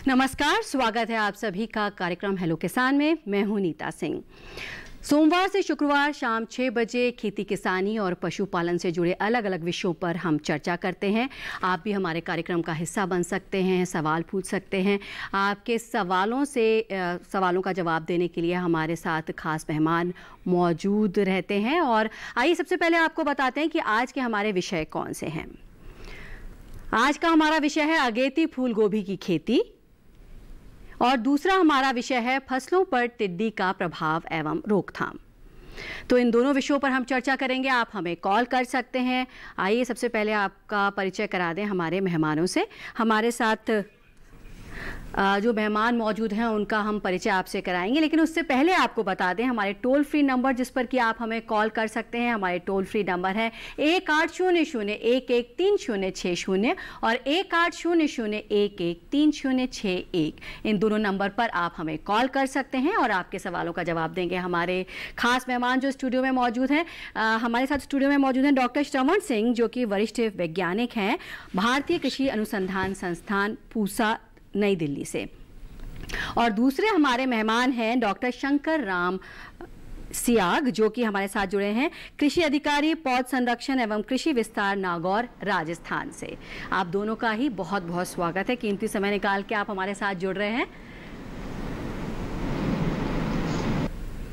नमस्कार, स्वागत है आप सभी का कार्यक्रम हेलो किसान में। मैं हूं नीता सिंह। सोमवार से शुक्रवार शाम 6 बजे खेती किसानी और पशुपालन से जुड़े अलग अलग विषयों पर हम चर्चा करते हैं। आप भी हमारे कार्यक्रम का हिस्सा बन सकते हैं, सवाल पूछ सकते हैं। आपके सवालों का जवाब देने के लिए हमारे साथ खास मेहमान मौजूद रहते हैं। और आइए सबसे पहले आपको बताते हैं कि आज के हमारे विषय कौन से हैं। आज का हमारा विषय है अगेती फूल गोभी की खेती और दूसरा हमारा विषय है फसलों पर टिड्डी का प्रभाव एवं रोकथाम। तो इन दोनों विषयों पर हम चर्चा करेंगे। आप हमें कॉल कर सकते हैं। आइए सबसे पहले आपका परिचय करा दें हमारे मेहमानों से। हमारे साथ जो मेहमान मौजूद हैं उनका हम परिचय आपसे कराएंगे, लेकिन उससे पहले आपको बता दें हमारे टोल फ्री नंबर जिस पर कि आप हमें कॉल कर सकते हैं। हमारे टोल फ्री नंबर है 1800-113060 और 1800-113061। इन दोनों नंबर पर आप हमें कॉल कर सकते हैं और आपके सवालों का जवाब देंगे हमारे खास मेहमान जो स्टूडियो में मौजूद हैं। हमारे साथ स्टूडियो में मौजूद हैं डॉक्टर श्रवण सिंह, जो कि वरिष्ठ वैज्ञानिक हैं, भारतीय कृषि अनुसंधान संस्थान पूसा, नई दिल्ली से। और दूसरे हमारे मेहमान हैं डॉक्टर शंकर राम सियाग, जो कि हमारे साथ जुड़े हैं, कृषि अधिकारी पौध संरक्षण एवं कृषि विस्तार, नागौर, राजस्थान से। आप दोनों का ही बहुत बहुत स्वागत है। कीमती समय निकाल के आप हमारे साथ जुड़ रहे हैं।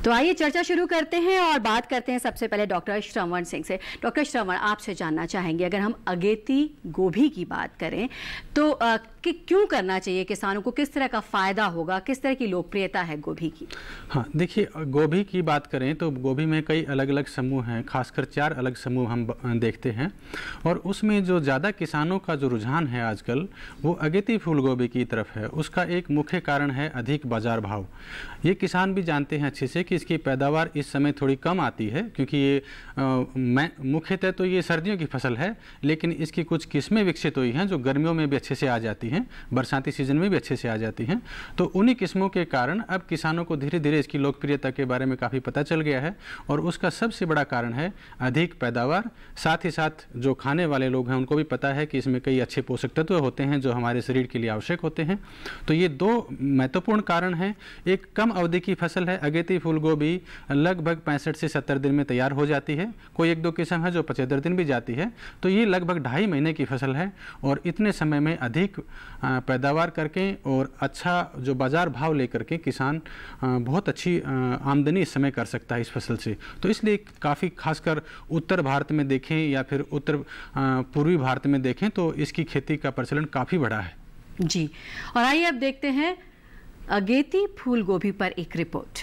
तो आइए चर्चा शुरू करते हैं और बात करते हैं सबसे पहले डॉक्टर श्रवण सिंह से। डॉक्टर श्रवण, आपसे जानना चाहेंगे, अगर हम अगेती गोभी की बात करें तो कि क्यों करना चाहिए किसानों को, किस तरह का फ़ायदा होगा, किस तरह की लोकप्रियता है गोभी की? हाँ, देखिए, गोभी की बात करें तो गोभी में कई अलग अलग समूह हैं, खासकर 4 अलग समूह हम देखते हैं। और उसमें जो ज़्यादा किसानों का जो रुझान है आजकल वो अगेती फूल गोभी की तरफ है। उसका एक मुख्य कारण है अधिक बाज़ार भाव। ये किसान भी जानते हैं अच्छे से कि इसकी पैदावार इस समय थोड़ी कम आती है, क्योंकि ये मुख्यतः तो ये सर्दियों की फसल है, लेकिन इसकी कुछ किस्में विकसित हुई हैं जो गर्मियों में भी अच्छे से आ जाती हैं, बरसाती सीजन में भी अच्छे से आ जाती हैं। तो उन्हीं किस्मों के कारण अब किसानों को धीरे धीरे इसकी लोकप्रियता के बारे में काफ़ी पता चल गया है। और उसका सबसे बड़ा कारण है अधिक पैदावार। साथ ही साथ जो खाने वाले लोग हैं उनको भी पता है कि इसमें कई अच्छे पोषक तत्व होते हैं जो हमारे शरीर के लिए आवश्यक होते हैं। तो ये 2 महत्वपूर्ण कारण हैं। एक कम अवधि की फसल है अगेती फूल गोभी, लगभग 65 से 70 दिन में तैयार हो जाती है। कोई 1-2 किस्म है जो 75 दिन भी जाती है। तो ये लगभग 2.5 महीने की फसल है और इतने समय में अधिक पैदावार करके और अच्छा जो बाज़ार भाव लेकर के किसान बहुत अच्छी आमदनी इस समय कर सकता है इस फसल से। तो इसलिए काफ़ी, खासकर उत्तर भारत में देखें या फिर उत्तर पूर्वी भारत में देखें तो इसकी खेती का प्रचलन काफ़ी बढ़ा है जी। और आइए अब देखते हैं अगेती फूल गोभी पर एक रिपोर्ट।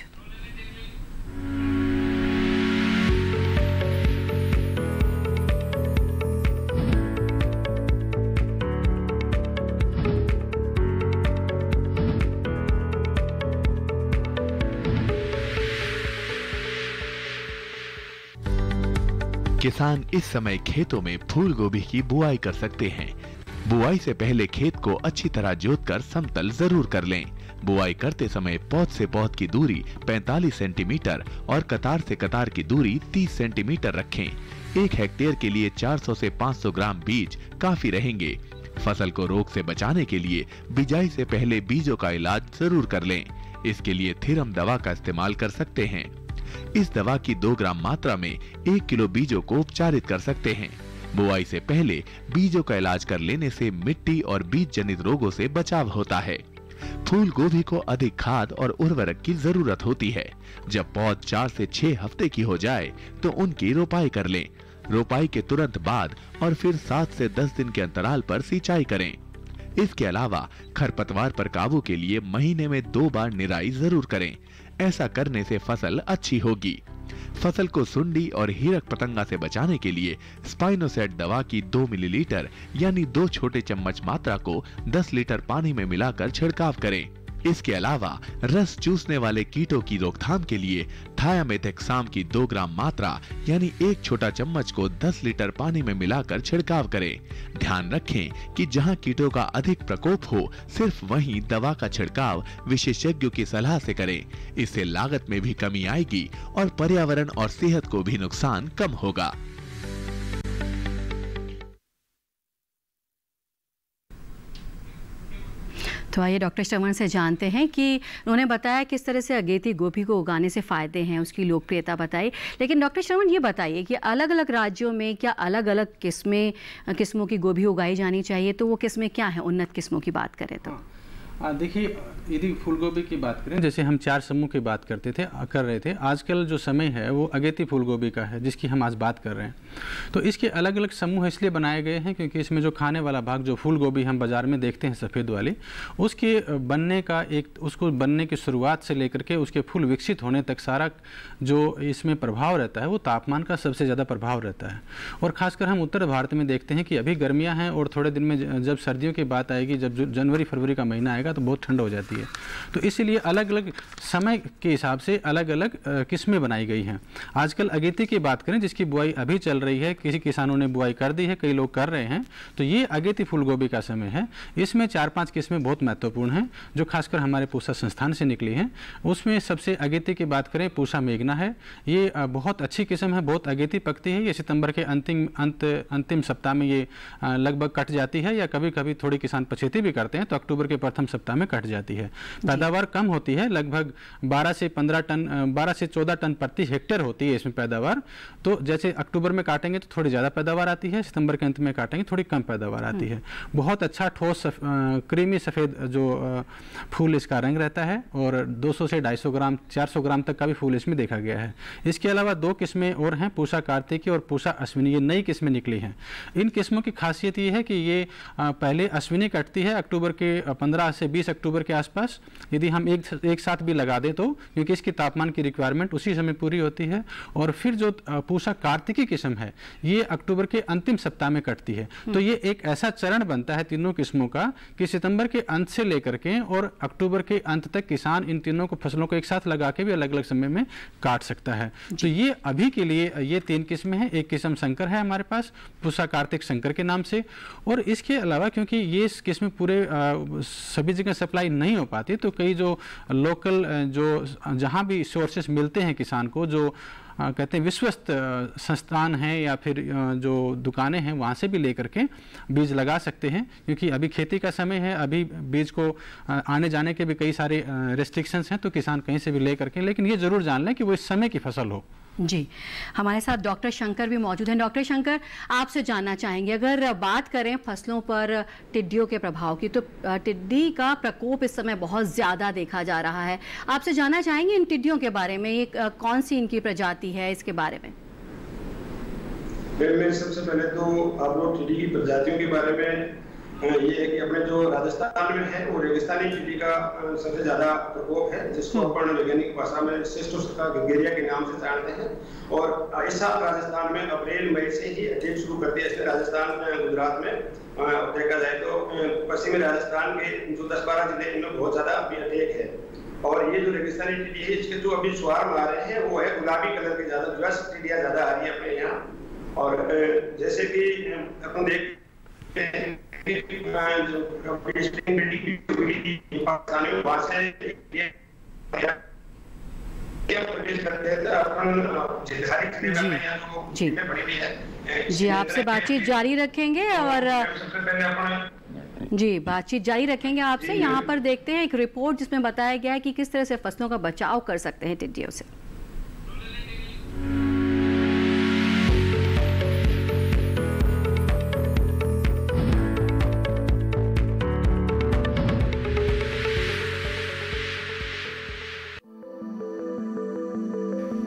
किसान इस समय खेतों में फूल गोभी की बुआई कर सकते हैं। बुआई से पहले खेत को अच्छी तरह जोतकर समतल जरूर कर लें। बुआई करते समय पौध से पौध की दूरी 45 सेंटीमीटर और कतार से कतार की दूरी 30 सेंटीमीटर रखें। 1 हेक्टेयर के लिए 400 से 500 ग्राम बीज काफी रहेंगे। फसल को रोग से बचाने के लिए बिजाई से पहले बीजों का इलाज जरूर कर लें। इसके लिए थिरम दवा का इस्तेमाल कर सकते हैं। इस दवा की 2 ग्राम मात्रा में 1 किलो बीजों को उपचारित कर सकते हैं। बुआई से पहले बीजों का इलाज कर लेने से मिट्टी और बीज जनित रोगों से बचाव होता है। फूल गोभी को अधिक खाद और उर्वरक की जरूरत होती है। जब पौध 4 से 6 हफ्ते की हो जाए तो उनकी रोपाई कर लें। रोपाई के तुरंत बाद और फिर 7 से 10 दिन के अंतराल पर सिंचाई करें। इसके अलावा खरपतवार पर काबू के लिए महीने में 2 बार निराई जरूर करें। ऐसा करने से फसल अच्छी होगी। फसल को सुंडी और हीरक पतंगा से बचाने के लिए स्पाइनोसेट दवा की 2 मिलीलीटर यानी 2 छोटे चम्मच मात्रा को 10 लीटर पानी में मिलाकर छिड़काव करें। इसके अलावा रस चूसने वाले कीटों की रोकथाम के लिए थायामेथेक्साम की 2 ग्राम मात्रा यानी 1 छोटा चम्मच को 10 लीटर पानी में मिलाकर छिड़काव करें। ध्यान रखें कि जहां कीटों का अधिक प्रकोप हो सिर्फ वहीं दवा का छिड़काव विशेषज्ञों की सलाह से करें। इससे लागत में भी कमी आएगी और पर्यावरण और सेहत को भी नुकसान कम होगा। तो आइए डॉक्टर श्रवण से जानते हैं कि उन्होंने बताया किस तरह से अगेती गोभी को उगाने से फ़ायदे हैं, उसकी लोकप्रियता बताई। लेकिन डॉक्टर श्रवण ये बताइए कि अलग अलग राज्यों में क्या अलग अलग किस्मों की गोभी उगाई जानी चाहिए, तो वो किस्में क्या हैं उन्नत किस्मों की बात करें तो? देखिए, यदि फूल गोभी की बात करें, जैसे हम 4 समूह की बात कर रहे थे, आजकल जो समय है वो अगेती फूल गोभी का है जिसकी हम आज बात कर रहे हैं। तो इसके अलग अलग समूह इसलिए बनाए गए हैं क्योंकि इसमें जो खाने वाला भाग, जो फूल गोभी हम बाज़ार में देखते हैं सफ़ेद वाली, उसको बनने की शुरुआत से लेकर के उसके फूल विकसित होने तक सारा जो इसमें प्रभाव रहता है वो तापमान का सबसे ज़्यादा प्रभाव रहता है। और ख़ासकर हम उत्तर भारत में देखते हैं कि अभी गर्मियाँ हैं और थोड़े दिन में जब सर्दियों की बात आएगी, जब जनवरी फरवरी का महीना आएगा तो बहुत ठंड हो जाती है। तो इसीलिए अलग अलग समय के हिसाब से अलग अलग किस्में बनाई गई हैं। आजकल अगेती की बात करें जिसकी बुआई अभी चल रही है, किसी किसानों ने बुआई कर दी है, कई लोग कर रहे हैं, तो ये अगेती फूल गोभी का समय है। इसमें 4-5 किस्में बहुत महत्वपूर्ण हैं जो खासकर हमारे पूसा संस्थान से निकली हैं। उसमें सबसे अगेती की बात करें, पूसा मेघना है। ये बहुत अच्छी किस्म है, बहुत अगेती पकती है। ये सितंबर के अंतिम सप्ताह में ये लगभग कट जाती है, या कभी कभी थोड़ी किसान पछेती भी करते हैं तो अक्टूबर के प्रथम सप्ताह में कट जाती है। पैदावार कम होती है, लगभग 12 से 14 टन प्रति हेक्टेयर होती है इसमें पैदावार। तो जैसे अक्टूबर में काटेंगे तो थोड़ी ज़्यादा पैदावार आती है, सितंबर के अंत में काटेंगे थोड़ी कम पैदावार आती है। बहुत अच्छा ठोस क्रीमी सफ़ेद जो फूल इसका रंग रहता है, और 200 से 250 ग्राम 400 ग्राम तक का भी फूल इसमें देखा गया है। इसके अलावा 2 किस्में और हैं, पूसा कार्तिकी और पूसा अश्विनी। ये नई किस्में निकली हैं। इन किस्मों की खासियत ये है कि ये पहले अश्विनी कटती है अक्टूबर के 15 से 20 अक्टूबर के आसपास। यदि हम एक साथ भी लगा दें तो, क्योंकि इसकी तापमान की रिक्वायरमेंट उसी समय पूरी होती है। और फिर जो पूसा कार्तिकी किस्म है ये अक्टूबर के अंतिम सप्ताह में कटती है। तो ये एक ऐसा चरण बनता है तीनों किस्मों का कि सितंबर के अंत से लेकर के और अक्टूबर के अंत तक किसान इन तीनों को फसलों को एक साथ लगा के भी अलग अलग समय में काट सकता है। तो ये अभी के लिए ये 3 किस्में हैं। एक किस्म शंकर है हमारे पास, पूसा कार्तिक शंकर के नाम से। और इसके अलावा क्योंकि ये किस्में पूरे सभी जगह सप्लाई नहीं हो पाती, तो कई जो लोकल जो जहाँ भी सोर्सेस मिलते हैं किसान को, जो कहते हैं विश्वस्त संस्थान हैं या फिर जो दुकानें हैं, वहाँ से भी लेकर के बीज लगा सकते हैं। क्योंकि अभी खेती का समय है, अभी बीज को आने जाने के भी कई सारे रेस्ट्रिक्शंस हैं, तो किसान कहीं से भी ले करके, लेकिन ये ज़रूर जान लें कि वो इस समय की फसल हो। जी, हमारे साथ डॉक्टर शंकर भी मौजूद हैं। डॉक्टर शंकर, आपसे जानना चाहेंगे, अगर बात करें फसलों पर टिड्डियों के प्रभाव की, तो टिड्डी का प्रकोप इस समय बहुत ज़्यादा देखा जा रहा है। आपसे जानना चाहेंगे इन टिड्डियों के बारे में, ये कौन सी इनकी प्रजाति है, इसके बारे में। मैं सबसे पहले तो आप लोग टिड्डी की प्रजातियों के बारे में ये है कि अपने जो राजस्थान में है वो रेगिस्तानी टिड्डी का सबसे ज्यादा प्रकोप है, जिसको अपन वैज्ञानिक भाषा में सिस्टोस्का गंगेरिया के नाम से जानते हैं। और इस साल राजस्थान में अप्रैल मई से ही अटैक शुरू कर दिया। इसमें राजस्थान गुजरात में देखा जाए तो पश्चिमी राजस्थान के जो 10-12 जिले इनमें बहुत ज्यादा अभी अटैक है। और ये जो रेगिस्तानी टिड्डी है, इसके जो अभी स्वार्म आ रहे हैं वो है गुलाबी कलर के, ज्यादा व्यस्त टिड्डियां ज्यादा आ रही है अपने यहाँ। और जैसे कि अपन देखते हैं जो जी, आपसे बातचीत जारी रखेंगे और जी बातचीत जारी रखेंगे आपसे। यहाँ पर देखते हैं एक रिपोर्ट जिसमें बताया गया है कि किस तरह से फसलों का बचाव कर सकते हैं टिड्डियों से।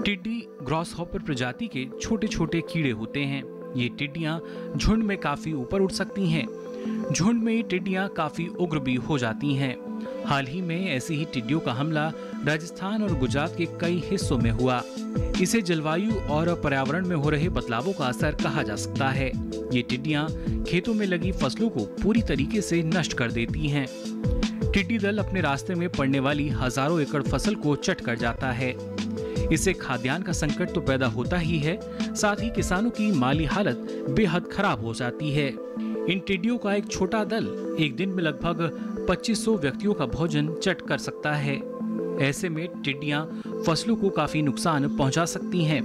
टिड्डी ग्रॉसहॉपर प्रजाति के छोटे छोटे कीड़े होते हैं। ये टिड्डियां झुंड में काफी ऊपर उड़ सकती हैं। झुंड में ये टिड्डियां काफी उग्र भी हो जाती हैं। हाल ही में ऐसी ही टिड्डियों का हमला राजस्थान और गुजरात के कई हिस्सों में हुआ। इसे जलवायु और पर्यावरण में हो रहे बदलावों का असर कहा जा सकता है। ये टिड्डियां खेतों में लगी फसलों को पूरी तरीके से नष्ट कर देती हैं। टिड्डी दल अपने रास्ते में पड़ने वाली हजारों एकड़ फसल को चट कर जाता है। इससे खाद्यान्न का संकट तो पैदा होता ही है, साथ ही किसानों की माली हालत बेहद खराब हो जाती है। इन टिड्डियों का एक छोटा दल एक दिन में लगभग 2500 व्यक्तियों का भोजन चट कर सकता है। ऐसे में टिड्डियां फसलों को काफी नुकसान पहुंचा सकती हैं,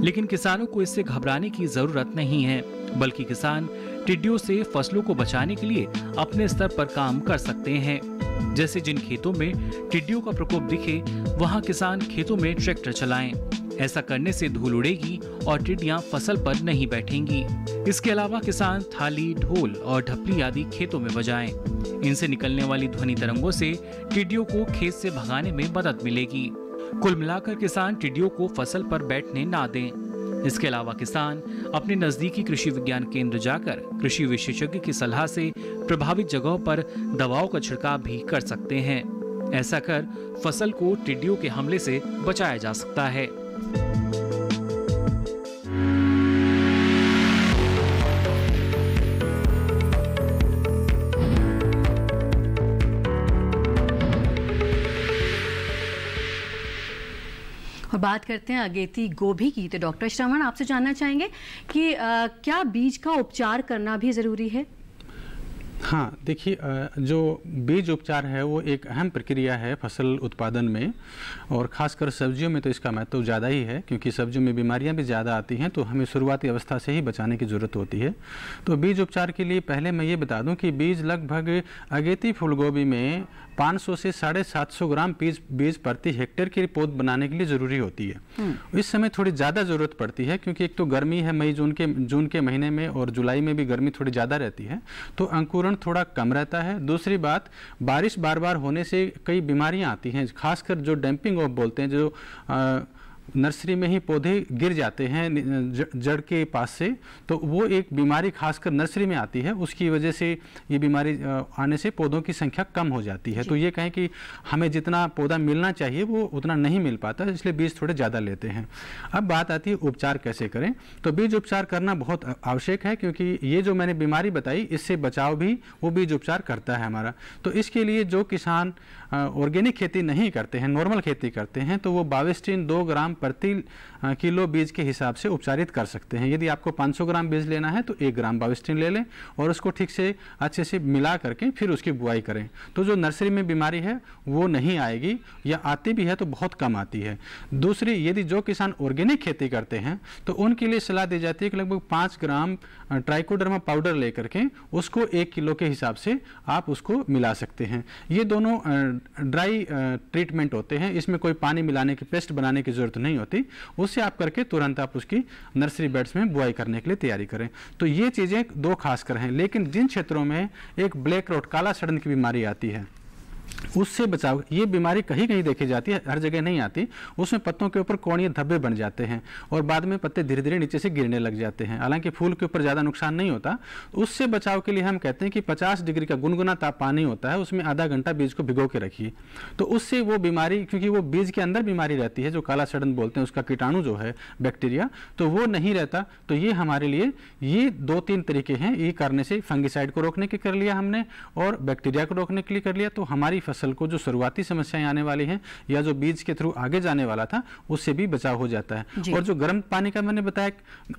लेकिन किसानों को इससे घबराने की जरूरत नहीं है, बल्कि किसान टिड्डियों से फसलों को बचाने के लिए अपने स्तर पर काम कर सकते हैं। जैसे जिन खेतों में टिड्डियों का प्रकोप दिखे वहां किसान खेतों में ट्रैक्टर चलाएं। ऐसा करने से धूल उड़ेगी और टिड्डियां फसल पर नहीं बैठेंगी। इसके अलावा किसान थाली, ढोल और ढपली आदि खेतों में बजाएं। इनसे निकलने वाली ध्वनि तरंगों से टिड्डियों को खेत से भगाने में मदद मिलेगी। कुल मिलाकर किसान टिड्डियों को फसल पर बैठने ना दें। इसके अलावा किसान अपने नजदीकी कृषि विज्ञान केंद्र जाकर कृषि विशेषज्ञ की सलाह से प्रभावित जगहों पर दवाओं का छिड़काव भी कर सकते हैं। ऐसा कर फसल को टिड्डियों के हमले से बचाया जा सकता है। और बात करते हैं अगेती गोभी की। तो डॉक्टर श्रवण, आपसे जानना चाहेंगे कि क्या बीज का उपचार करना भी ज़रूरी है? हाँ, देखिए, जो बीज उपचार है वो एक अहम प्रक्रिया है फसल उत्पादन में, और ख़ासकर सब्जियों में तो इसका महत्व ज़्यादा ही है, क्योंकि सब्जियों में बीमारियां भी ज़्यादा आती हैं, तो हमें शुरुआती अवस्था से ही बचाने की ज़रूरत होती है। तो बीज उपचार के लिए पहले मैं ये बता दूं कि बीज लगभग अगेती फूलगोभी में 500 से 750 ग्राम बीज प्रति हेक्टेयर की पौध बनाने के लिए ज़रूरी होती है। इस समय थोड़ी ज़्यादा ज़रूरत पड़ती है, क्योंकि एक तो गर्मी है मई जून के महीने में, और जुलाई में भी गर्मी थोड़ी ज़्यादा रहती है, तो अंकुरण थोड़ा कम रहता है। दूसरी बात, बारिश बार बार होने से कई बीमारियां आती हैं, खासकर जो डैम्पिंग ऑफ बोलते हैं, जो नर्सरी में ही पौधे गिर जाते हैं जड़ के पास से, तो वो एक बीमारी खासकर नर्सरी में आती है। उसकी वजह से ये बीमारी आने से पौधों की संख्या कम हो जाती है। तो ये कहें कि हमें जितना पौधा मिलना चाहिए वो उतना नहीं मिल पाता, इसलिए बीज थोड़े ज़्यादा लेते हैं। अब बात आती है उपचार कैसे करें। तो बीज उपचार करना बहुत आवश्यक है, क्योंकि ये जो मैंने बीमारी बताई इससे बचाव भी वो बीज उपचार करता है हमारा। तो इसके लिए जो किसान ऑर्गेनिक खेती नहीं करते हैं, नॉर्मल खेती करते हैं, तो वो बाविस्टिन 2 ग्राम प्रति किलो बीज के हिसाब से उपचारित कर सकते हैं। यदि आपको 500 ग्राम बीज लेना है तो 1 ग्राम बाविस्टिन ले लें और उसको ठीक से अच्छे से मिला करके फिर उसकी बुआई करें। तो जो नर्सरी में बीमारी है वो नहीं आएगी, या आती भी है तो बहुत कम आती है। दूसरी, यदि जो किसान ऑर्गेनिक खेती करते हैं तो उनके लिए सलाह दी जाती है कि लगभग 5 ग्राम ट्राइकोडर्मा पाउडर लेकर के उसको 1 किलो के हिसाब से आप उसको मिला सकते हैं। ये दोनों ड्राई ट्रीटमेंट होते हैं, इसमें कोई पानी मिलाने की, पेस्ट बनाने की जरूरत नहीं होती। उससे आप करके तुरंत आप उसकी नर्सरी बेड्स में बुआई करने के लिए तैयारी करें। तो ये चीज़ें 2 खासकर हैं। लेकिन जिन क्षेत्रों में एक ब्लैक रॉट, काला सड़न की बीमारी आती है, उससे बचाव, ये बीमारी कहीं कहीं देखी जाती है, हर जगह नहीं आती। उसमें पत्तों के ऊपर कोणीय धब्बे बन जाते हैं और बाद में पत्ते धीरे धीरे नीचे से गिरने लग जाते हैं। हालांकि फूल के ऊपर ज़्यादा नुकसान नहीं होता। उससे बचाव के लिए हम कहते हैं कि 50 डिग्री का गुनगुना ताप पानी होता है, उसमें आधा घंटा बीज को भिगो के रखिए। तो उससे वो बीमारी, क्योंकि वो बीज के अंदर बीमारी रहती है, जो काला सड़न बोलते हैं, उसका कीटाणु जो है, बैक्टीरिया, तो वो नहीं रहता। तो ये हमारे लिए ये 2-3 तरीके हैं। ये करने से फंगिसाइड को रोकने के कर लिया हमने, और बैक्टीरिया को रोकने के लिए कर लिया, तो हमारी फसल को जो शुरुआती समस्याएं आने वाली हैं या जो बीज के थ्रू आगे जाने वाला था उससे भी बचाव हो जाता है। और जो गर्म पानी का मैंने बताया,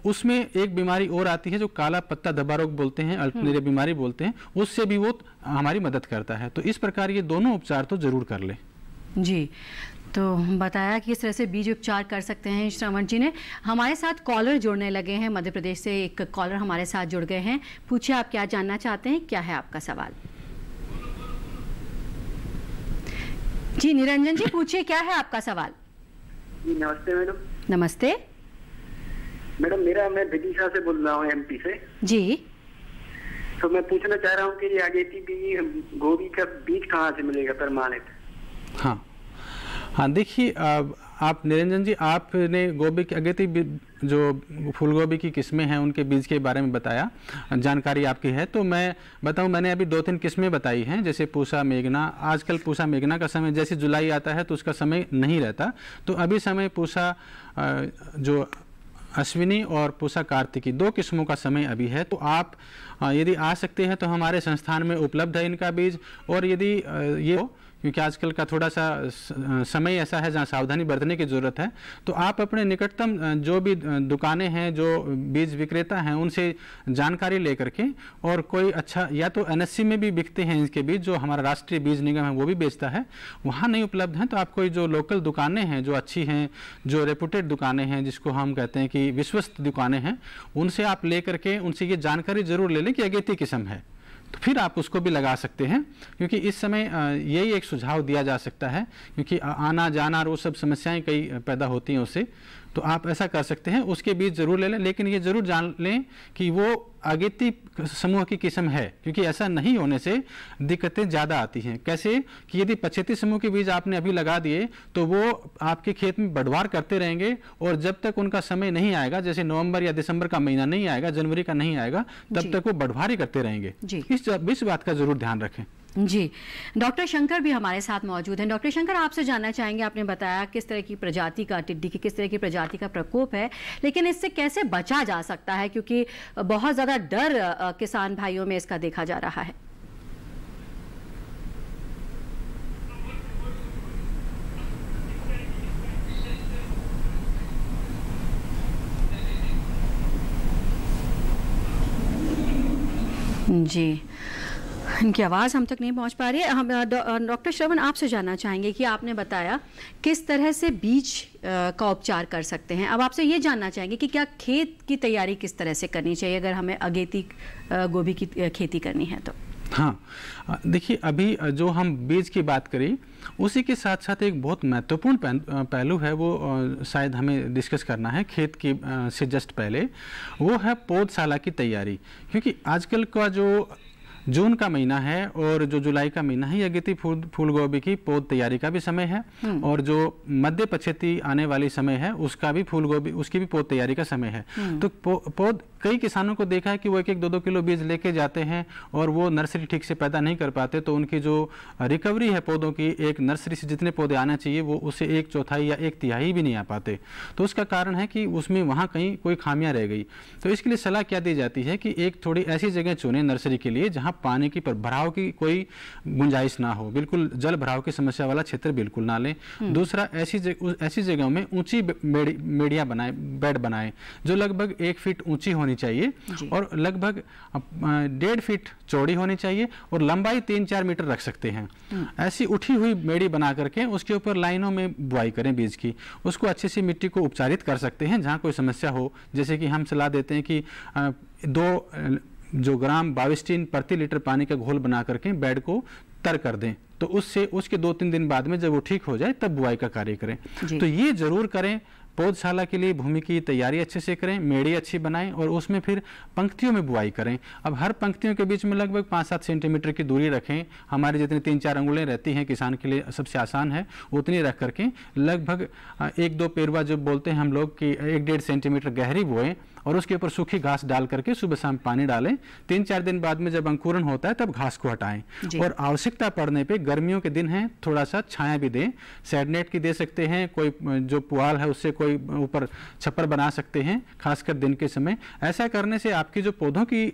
उसमें एक बीमारी और आती है जो काला पत्ता धब्बा रोग बोलते हैं, अल्टरनेरिया बीमारी बोलते हैं, उससे भी वो हमारी मदद करता है। तो इस प्रकार ये दोनों उपचार तो जरूर कर ले। जी, तो बताया कि इस तरह से बीज उपचार कर सकते हैं श्रवण जी ने। हमारे साथ कॉलर जुड़ने लगे हैं, मध्य प्रदेश से एक कॉलर हमारे साथ जुड़ गए हैं। पूछिए, आप क्या जानना चाहते हैं, क्या है आपका सवाल? जी निरंजन जी, पूछिए, क्या है आपका सवाल? जी नमस्ते मैडम। नमस्ते मैडम, मैं विदिशा से बोल रहा हूँ, एमपी से। जी, तो मैं पूछना चाह रहा हूँ कि अगेती गोभी का बीज कहाँ से मिलेगा प्रमाणित? हाँ, देखिए, आप निरंजन जी, आपने गोभी की अगेती जो फूल गोभी की किस्में हैं उनके बीज के बारे में बताया, जानकारी आपकी है। तो मैं बताऊं, मैंने अभी 2-3 किस्में बताई हैं, जैसे पूसा मेघना। आजकल पूसा मेघना का समय, जैसे जुलाई आता है तो उसका समय नहीं रहता, तो अभी समय पूसा जो अश्विनी और पूसा कार्तिकी 2 किस्मों का समय अभी है। तो आप यदि आ सकते हैं तो हमारे संस्थान में उपलब्ध है इनका बीज। और यदि ये, क्योंकि आजकल का थोड़ा सा समय ऐसा है जहाँ सावधानी बरतने की ज़रूरत है। तो आप अपने निकटतम जो भी दुकानें हैं, जो बीज विक्रेता हैं, उनसे जानकारी लेकर के, और कोई अच्छा, या तो NSC में भी बिकते हैं इसके बीज, जो हमारा राष्ट्रीय बीज निगम है वो भी बेचता है, वहाँ नहीं उपलब्ध हैं तो आप कोई जो लोकल दुकानें हैं जो अच्छी हैं, जो रेपुटेड दुकानें हैं, जिसको हम कहते हैं कि विश्वस्त दुकानें हैं, उनसे आप ले करके उनसे ये जानकारी ज़रूर ले लें कि अगेती किस्म है, तो फिर आप उसको भी लगा सकते हैं। क्योंकि इस समय यही एक सुझाव दिया जा सकता है, क्योंकि आना जाना और वो सब समस्याएं कई पैदा होती हैं उससे, तो आप ऐसा कर सकते हैं, उसके बीज जरूर ले लें, लेकिन ये जरूर जान लें कि वो अगेती समूह की किस्म है, क्योंकि ऐसा नहीं होने से दिक्कतें ज़्यादा आती हैं। कैसे कि यदि पछेती समूह के बीज आपने अभी लगा दिए तो वो आपके खेत में बढ़वार करते रहेंगे, और जब तक उनका समय नहीं आएगा, जैसे नवंबर या दिसंबर का महीना नहीं आएगा, जनवरी का नहीं आएगा, तब तक वो बढ़वार ही करते रहेंगे। इस बात का जरूर ध्यान रखें। जी, डॉक्टर शंकर भी हमारे साथ मौजूद हैं। डॉक्टर शंकर, आपसे जानना चाहेंगे, आपने बताया किस तरह की प्रजाति का टिड्डी की, किस तरह की प्रजाति का प्रकोप है, लेकिन इससे कैसे बचा जा सकता है, क्योंकि बहुत ज़्यादा डर किसान भाइयों में इसका देखा जा रहा है। जी, इनकी आवाज़ हम तक नहीं पहुंच पा रही है। हम डॉक्टर श्रवण, आपसे जानना चाहेंगे कि आपने बताया किस तरह से बीज का उपचार कर सकते हैं। अब आपसे ये जानना चाहेंगे कि क्या खेत की तैयारी किस तरह से करनी चाहिए अगर हमें अगेती गोभी की खेती करनी है तो? हाँ, देखिए, अभी जो हम बीज की बात करें, उसी के साथ साथ एक बहुत महत्वपूर्ण पहलू है, वो शायद हमें डिस्कस करना है खेत की से जस्ट पहले, वो है पौधशाला की तैयारी। क्योंकि आजकल का जो जून का महीना है और जो जुलाई का महीना है, ये अगेती फूल गोभी की पौध तैयारी का भी समय है, और जो मध्य पछेती आने वाली समय है उसका भी फूल गोभी, उसकी भी पौध तैयारी का समय है। तो पौध, कई किसानों को देखा है कि वो 1-1, 2-2 किलो बीज लेके जाते हैं और वो नर्सरी ठीक से पैदा नहीं कर पाते, तो उनकी जो रिकवरी है पौधों की, एक नर्सरी से जितने पौधे आना चाहिए वो उससे 1/4 या 1/3 भी नहीं आ पाते। तो उसका कारण है कि उसमें वहाँ कहीं कोई खामियां रह गई। तो इसके लिए सलाह क्या दी जाती है कि एक थोड़ी ऐसी जगह चुनें नर्सरी के लिए जहाँ पानी की भराव की कोई गुंजाइश ना हो, बिल्कुल जल भराव की समस्या वाला क्षेत्र बिल्कुल ना लें। दूसरा, ऐसी जगहों में ऊंची मेड़ियां बनाए, बेड बनाएं, जो लगभग 1 फीट ऊंची होनी चाहिए और लगभग 1.5 फीट चौड़ी होनी चाहिए, और लंबाई 3-4 मीटर रख सकते हैं। ऐसी उठी हुई मेड़ी बना करके उसके ऊपर लाइनों में बुआई करें बीज की। उसको अच्छे से मिट्टी को उपचारित कर सकते हैं जहाँ कोई समस्या हो, जैसे कि हम सलाह देते हैं कि 2 ग्राम बाविस्टीन प्रति लीटर पानी का घोल बना करके बेड को तर कर दें, तो उसके 2-3 दिन बाद में जब वो ठीक हो जाए तब बुआई का कार्य करें। तो ये जरूर करें। पौधशाला के लिए भूमि की तैयारी अच्छे से करें, मेड़ी अच्छी बनाएं और उसमें फिर पंक्तियों में बुआई करें। अब हर पंक्तियों के बीच में लगभग 5-7 सेंटीमीटर की दूरी रखें। हमारी जितनी 3-4 अंगुलें रहती हैं, किसान के लिए सबसे आसान है, उतनी रख करके लगभग 1-2 पेरवा जो बोलते हैं हम लोग कि 1-1.5 सेंटीमीटर गहरी बोएं, और उसके ऊपर सूखी घास डाल करके सुबह शाम पानी डालें। 3-4 दिन बाद में जब अंकुरण होता है तब घास को हटाएं, और आवश्यकता पड़ने पे, गर्मियों के दिन हैं, थोड़ा सा छाया भी दें। सैडनेट की दे सकते हैं, कोई जो पुआल है उससे कोई ऊपर छप्पर बना सकते हैं, खासकर दिन के समय। ऐसा करने से आपकी जो पौधों की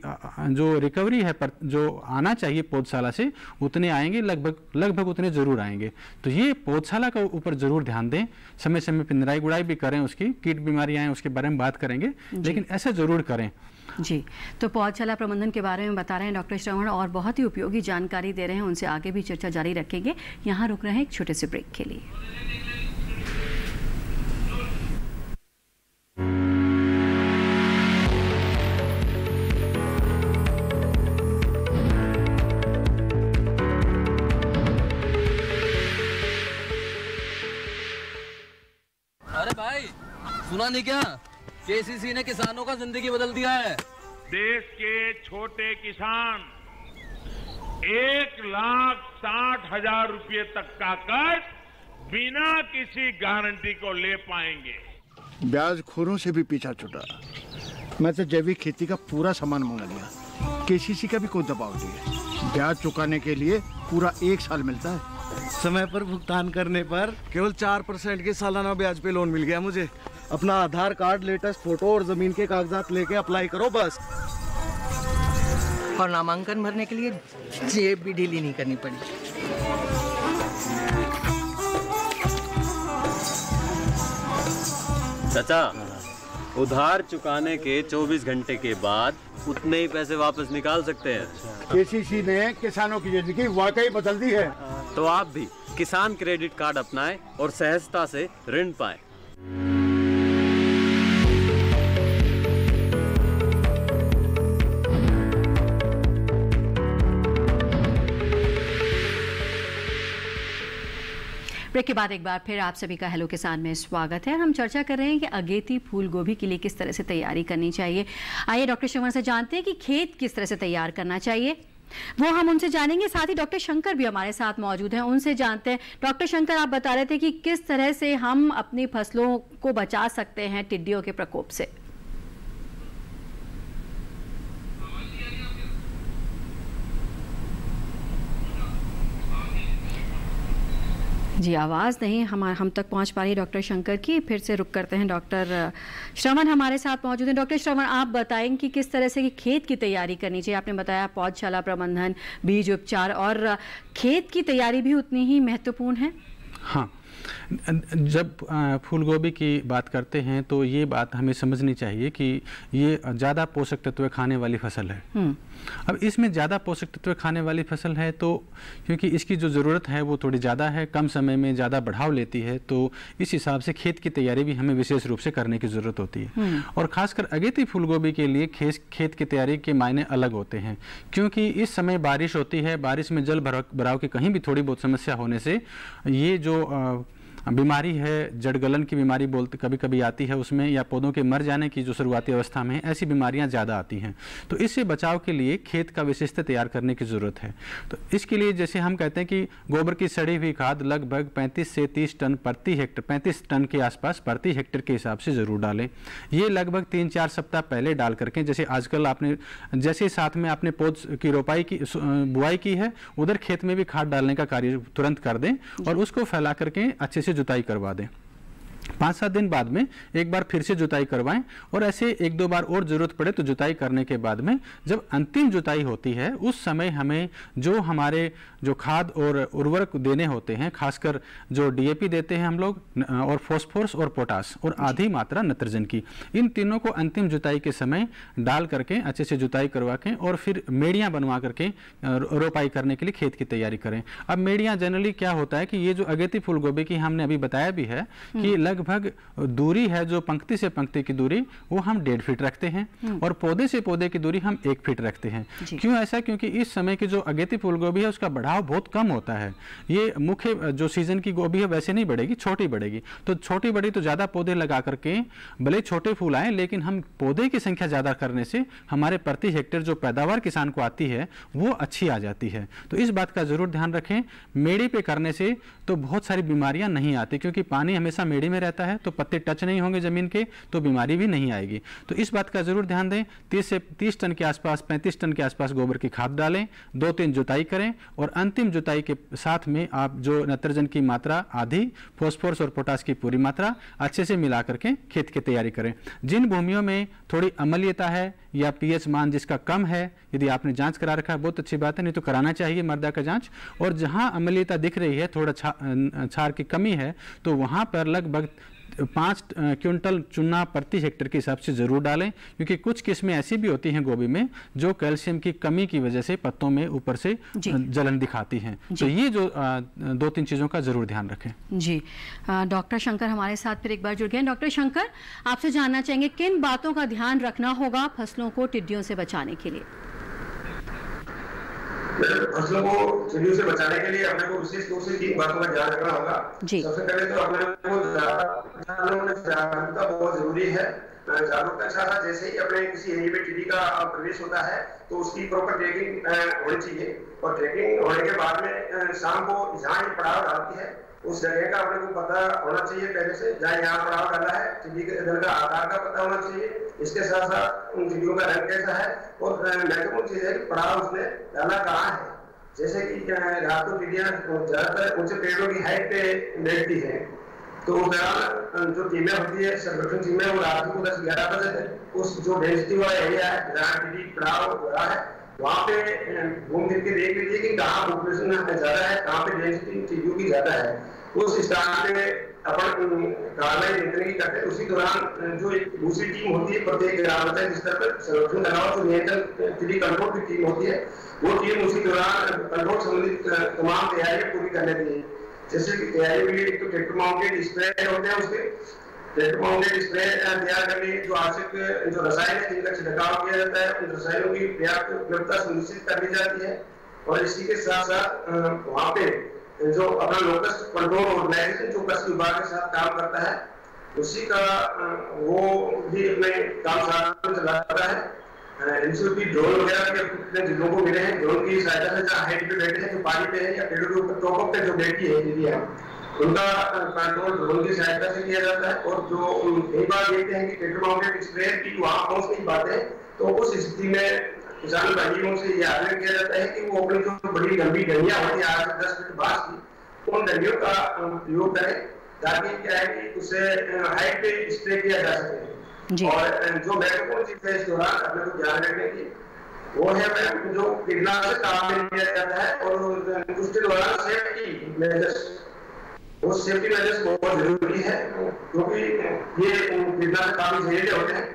जो रिकवरी है, जो आना चाहिए पौधशाला से, उतने आएंगे, लगभग उतने जरूर आएंगे। तो ये पौधशाला का ऊपर जरूर ध्यान दें। समय समय पर निराई गुड़ाई भी करें, उसकी कीट बीमारियां हैं उसके बारे में बात करेंगे, लेकिन ऐसा जरूर करें। जी, तो पौधशाला प्रबंधन के बारे में बता रहे हैं डॉक्टर श्रवण, और बहुत ही उपयोगी जानकारी दे रहे हैं। उनसे आगे भी चर्चा जारी रखेंगे। यहाँ रुक रहे हैं एक छोटे से ब्रेक के लिए। अरे भाई, सुना नहीं क्या? केसीसी ने किसानों का जिंदगी बदल दिया है। देश के छोटे किसान 1,60,000 रुपये तक का कर्ज बिना किसी गारंटी को ले पाएंगे। ब्याज खोरों से भी पीछा छुटा। मैं तो जैविक खेती का पूरा सामान मंगा लिया। केसीसी का भी कोई दबाव नहीं है। ब्याज चुकाने के लिए पूरा 1 साल मिलता है। समय पर भुगतान करने पर केवल 4% के सालाना ब्याज पे लोन मिल गया मुझे। अपना आधार कार्ड, लेटेस्ट फोटो और जमीन के कागजात लेके अप्लाई करो बस। और नामांकन भरने के लिए जेब भी ढीली नहीं करनी पड़ी। चाचा, उधार चुकाने के 24 घंटे के बाद उतने ही पैसे वापस निकाल सकते हैं। केसीसी ने किसानों की जिंदगी वाकई बदल दी है। तो आप भी किसान क्रेडिट कार्ड अपनाएं और सहजता से ऋण पाएं। ब्रेक के बाद एक बार फिर आप सभी का हेलो किसान में स्वागत है। हम चर्चा कर रहे हैं कि अगेती फूल गोभी के लिए किस तरह से तैयारी करनी चाहिए। आइए डॉक्टर श्रवण से जानते हैं कि खेत किस तरह से तैयार करना चाहिए, वो हम उनसे जानेंगे। साथ ही डॉक्टर शंकर भी हमारे साथ मौजूद हैं, उनसे जानते हैं। डॉक्टर शंकर, आप बता रहे थे कि किस तरह से हम अपनी फसलों को बचा सकते हैं टिड्डियों के प्रकोप से। जी, आवाज़ नहीं हम तक पहुंच पा रही डॉक्टर शंकर की। फिर से रुक करते हैं, डॉक्टर श्रवण हमारे साथ मौजूद हैं। डॉक्टर श्रवण, आप बताएं कि किस तरह से खेत की तैयारी करनी चाहिए। आपने बताया पौधशाला प्रबंधन, बीज उपचार, और खेत की तैयारी भी उतनी ही महत्वपूर्ण है। हाँ, जब फूल गोभी की बात करते हैं तो ये बात हमें समझनी चाहिए कि ये ज़्यादा पोषक तत्व खाने वाली फसल है। अब इसमें ज़्यादा पोषक तत्व खाने वाली फसल है तो क्योंकि इसकी जो ज़रूरत है वो थोड़ी ज़्यादा है, कम समय में ज़्यादा बढ़ाव लेती है, तो इस हिसाब से खेत की तैयारी भी हमें विशेष रूप से करने की ज़रूरत होती है। और ख़ासकर अगेती फूल गोभी के लिए खेत की तैयारी के मायने अलग होते हैं, क्योंकि इस समय बारिश होती है। बारिश में जल भराव की कहीं भी थोड़ी बहुत समस्या होने से ये जो बीमारी है, जड़ गलन की बीमारी बोलते कभी कभी आती है उसमें, या पौधों के मर जाने की जो शुरुआती अवस्था में है, ऐसी बीमारियां ज़्यादा आती हैं। तो इससे बचाव के लिए खेत का विशेषता तैयार करने की ज़रूरत है। तो इसके लिए जैसे हम कहते हैं कि गोबर की सड़ी हुई खाद लगभग 35 से 30 टन प्रति हेक्टेयर, 35 टन के आसपास प्रति हेक्टेयर के हिसाब से ज़रूर डालें। ये लगभग 3-4 सप्ताह पहले डाल करके, जैसे आजकल आपने जैसे साथ में आपने पौध की बुआई की है, उधर खेत में भी खाद डालने का कार्य तुरंत कर दें और उसको फैला करके अच्छे से जुताई करवा दें। 5-7 दिन बाद में एक बार फिर से जुताई करवाएं और ऐसे 1-2 बार और जरूरत पड़े तो जुताई करने के बाद में जब अंतिम जुताई होती है उस समय हमें जो हमारे जो खाद और उर्वरक देने होते हैं, खासकर जो डीएपी देते हैं हम लोग, और फास्फोरस और पोटास, और आधी मात्रा नाइट्रोजन की, इन तीनों को अंतिम जुताई के समय डाल करके अच्छे से जुताई करवा के और फिर मेड़ियाँ बनवा करके रोपाई करने के लिए खेत की तैयारी करें। अब मेड़ियाँ जनरली क्या होता है कि ये जो अगेती फूल गोभी की हमने अभी बताया भी है कि लगभग दूरी है जो पंक्ति से पंक्ति की दूरी वो हम 1.5 फीट रखते हैं और पौधे से पौधे की दूरी हम 1 फीट रखते हैं। क्यों ऐसा? क्योंकि इस समय की जो अगेती फूल गोभी है उसका बढ़ाव बहुत कम होता है। ये मुख्य जो सीजन की गोभी है वैसे नहीं बढ़ेगी, छोटी बढ़ेगी। तो छोटी बड़ी तो ज्यादा पौधे लगा करके भले छोटे फूल आए, लेकिन हम पौधे की संख्या ज्यादा करने से हमारे प्रति हेक्टेयर जो पैदावार किसान को आती है वो अच्छी आ जाती है। तो इस बात का जरूर ध्यान रखें। मेड़ी पे करने से तो बहुत सारी बीमारियां नहीं आती, क्योंकि पानी हमेशा मेड़ी में रहता है तो पत्ते टच नहीं होंगे जमीन के तो बीमारी भी नहीं आएगी। तो इस बात का जरूर ध्यान दें। 30 से 30 टन के आसपास, 35 टन के आसपास गोबर की खाद डालें, 2-3 जुताई करें और अंतिम जुताई के साथ में आप जो नाइट्रोजन की मात्रा आधी, फास्फोरस और पोटास की पूरी मात्रा अच्छे से मिला करके खेत की तैयारी करें। जिन भूमियों में थोड़ी अम्लीयता है या पीएच मान जिसका कम है, यदि आपने जांच करा रखा है बहुत अच्छी बात है, नहीं तो कराना चाहिए मृदा का जांच। और जहां अम्लीयता दिख रही है, थोड़ा क्षार की कमी है, तो वहां पर लगभग 5 क्विंटल चूना प्रति हेक्टेयर के हिसाब से जरूर डालें, क्योंकि कुछ किस्में ऐसी भी होती हैं गोभी में जो कैल्शियम की कमी की वजह से पत्तों में ऊपर से जलन दिखाती हैं। तो ये जो 2-3 चीज़ों का जरूर ध्यान रखें। जी, डॉक्टर शंकर हमारे साथ फिर एक बार जुड़ गए। डॉक्टर शंकर, आपसे जानना चाहेंगे किन बातों का ध्यान रखना होगा फसलों को टिड्डियों से बचाने के लिए? फसलों को टिड्डियों से बचाने के लिए अपने को विशेष रूप से 3 बातों का ध्यान रखना होगा। सबसे पहले तो अपने को जागरूकता बहुत जरूरी है। जागरूकता के साथ जैसे ही अपने किसी एरिया में टिड्डी का प्रवेश होता है तो उसकी प्रॉपर ट्रैकिंग होनी चाहिए, और ट्रैकिंग होने के बाद में शाम को जहाँ ये पड़ाव डालती है उस जगह का अपने को पता होना चाहिए पहले से, जहाँ यहाँ पड़ाव डाला है, टिड्डी के दल का आकार का पता होना चाहिए। इसके साथ साथ उन टिड्डियों का रंग कैसा है, और महत्वपूर्ण चीज है कि पड़ाव उसने डाला कहाँ है। जैसे कि रात को टिड्डियां ज्यादातर ऊंचे पेड़ों की हाइट पे बैठती है, तो उस दौरान जो टीमें होती है, सर्वेक्षण टीमें, वो रात को 10-11 बजे उस जो डेंसिटी वाला एरिया है जहाँ टिड्डी पड़ाव हो रहा है वहाँ पे घूम फिर के देख लीजिए कि कहाँ पॉपुलेशन ज्यादा है, कहाँ पे डेंसिटी टीबी की ज्यादा है, उस स्थान पे अपन कार्रवाई नियंत्रण की करते हैं। उसी दौरान जो एक दूसरी टीम होती है प्रत्येक ग्राम पंचायत स्तर पर संरक्षण अलावा जो नियंत्रण टीबी कंट्रोल की टीम होती है, वो टीम उसी दौरान कंट्रोल संबंधित तमाम तैयारियां पूरी कर लेती है। जैसे कि तैयारी के लिए एक तो ट्रैक्टर माउंटेड स्प्रे होते हैं, उसके ट्रैक्टर माउंटेड स्प्रे तैयार करने जो आवश्यक जो रसायन है जिनका छिड़काव किया जाता है, उन रसायनों की पर्याप्त उपलब्धता सुनिश्चित कर दी जाती है। और इसी के साथ साथ वहाँ पे जो अपना लोकस कंट्रोल ऑर्गेनाइजेशन जो कृषि विभाग के साथ काम करता है, उसी का वो भी अपने काम साथ में चलाता है। इंश्योर की ड्रोन वगैरह भी अपने जिलों को मिले हैं, ड्रोन की सहायता से जहाँ हाइट पे बैठे हैं, जो पानी पे है या पेड़ों के ऊपर टॉप पे जो बैठी है दीदियाँ, उनका कंट्रोल ड्रोन की सहायता से किया जाता है। और जो कई बार देखते हैं कि ट्रैक्टर माउंटेड स्प्रे की वहाँ पहुँच नहीं पाते, तो उस स्थिति में किसान भाइयों से ये आग्रह किया जाता है कि वो अपनी जो बड़ी लंबी डंडियां होती है 8 से 10 फीट बांस की, उन डंडियों का प्रयोग करें, ताकि क्या है कि उसे हाइट पे स्प्रे किया जा सके। और जो महत्वपूर्ण चीज है इस दौरान अपने को ध्यान रखने की, वो है मैम जो कीटनाशक काम में लिया जाता है, और उसके दौरान सेफ्टी मेजर्स, वो सेफ्टी मेजर्स बहुत जरूरी है, क्योंकि ये कीटनाशक काफी जहरीले होते हैं।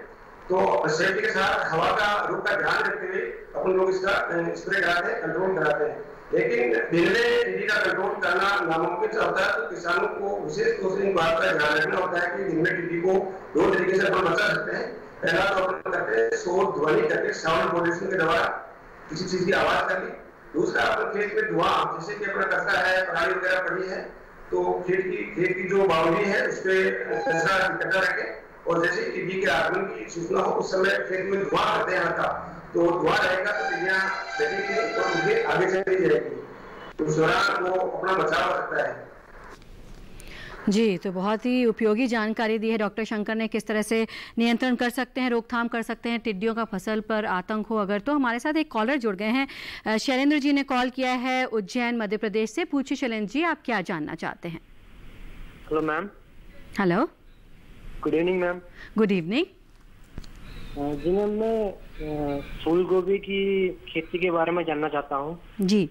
तो सेफ्टी के साथ हवा का रुख का ध्यान रखते हुए अपन लोग इसका स्प्रे कराते हैं, कंट्रोल कराते हैं। लेकिन दिन में टीबी का कंट्रोल करना नामुमकिन होता है, तो किसानों को विशेष तौर से इन बात का ध्यान रखना होता है कि दिन में टीबी को 2 तरीके से अपन बचा सकते हैं। पहला तो अपन करते हैं शोर ध्वनि करके, साउंड पॉल्यूशन के द्वारा किसी चीज की आवाज करके। दूसरा अपन खेत में धुआं, जैसे कि अपना कचरा है, पराली वगैरह पड़ी है, तो खेत की जो बाउंड्री है उस पर कचरा इकट्ठा रखें, और जैसे टीबी के आगमन की सूचना हो उस समय खेत में धुआं करते हैं हल्का, तो धुआं रहेगा तो टिड्डियां लगेंगी और उनके आगे चली जाएगी, तो उस दौरान वो अपना बचाव कर सकता है। जी, तो बहुत ही उपयोगी जानकारी दी है डॉक्टर शंकर ने, किस तरह से नियंत्रण कर सकते हैं, रोकथाम कर सकते हैं टिड्डियों का फसल पर आतंक हो अगर। तो हमारे साथ एक कॉलर जुड़ गए हैं, शैलेंद्र जी ने कॉल किया है उज्जैन मध्य प्रदेश से। पूछिए शैलेंद्र जी, आप क्या जानना चाहते हैं? Hello ma'am. Hello, good evening ma'am. Good evening जी मैम, मैं फूल गोभी की खेती के बारे में जानना चाहता हूँ। जी,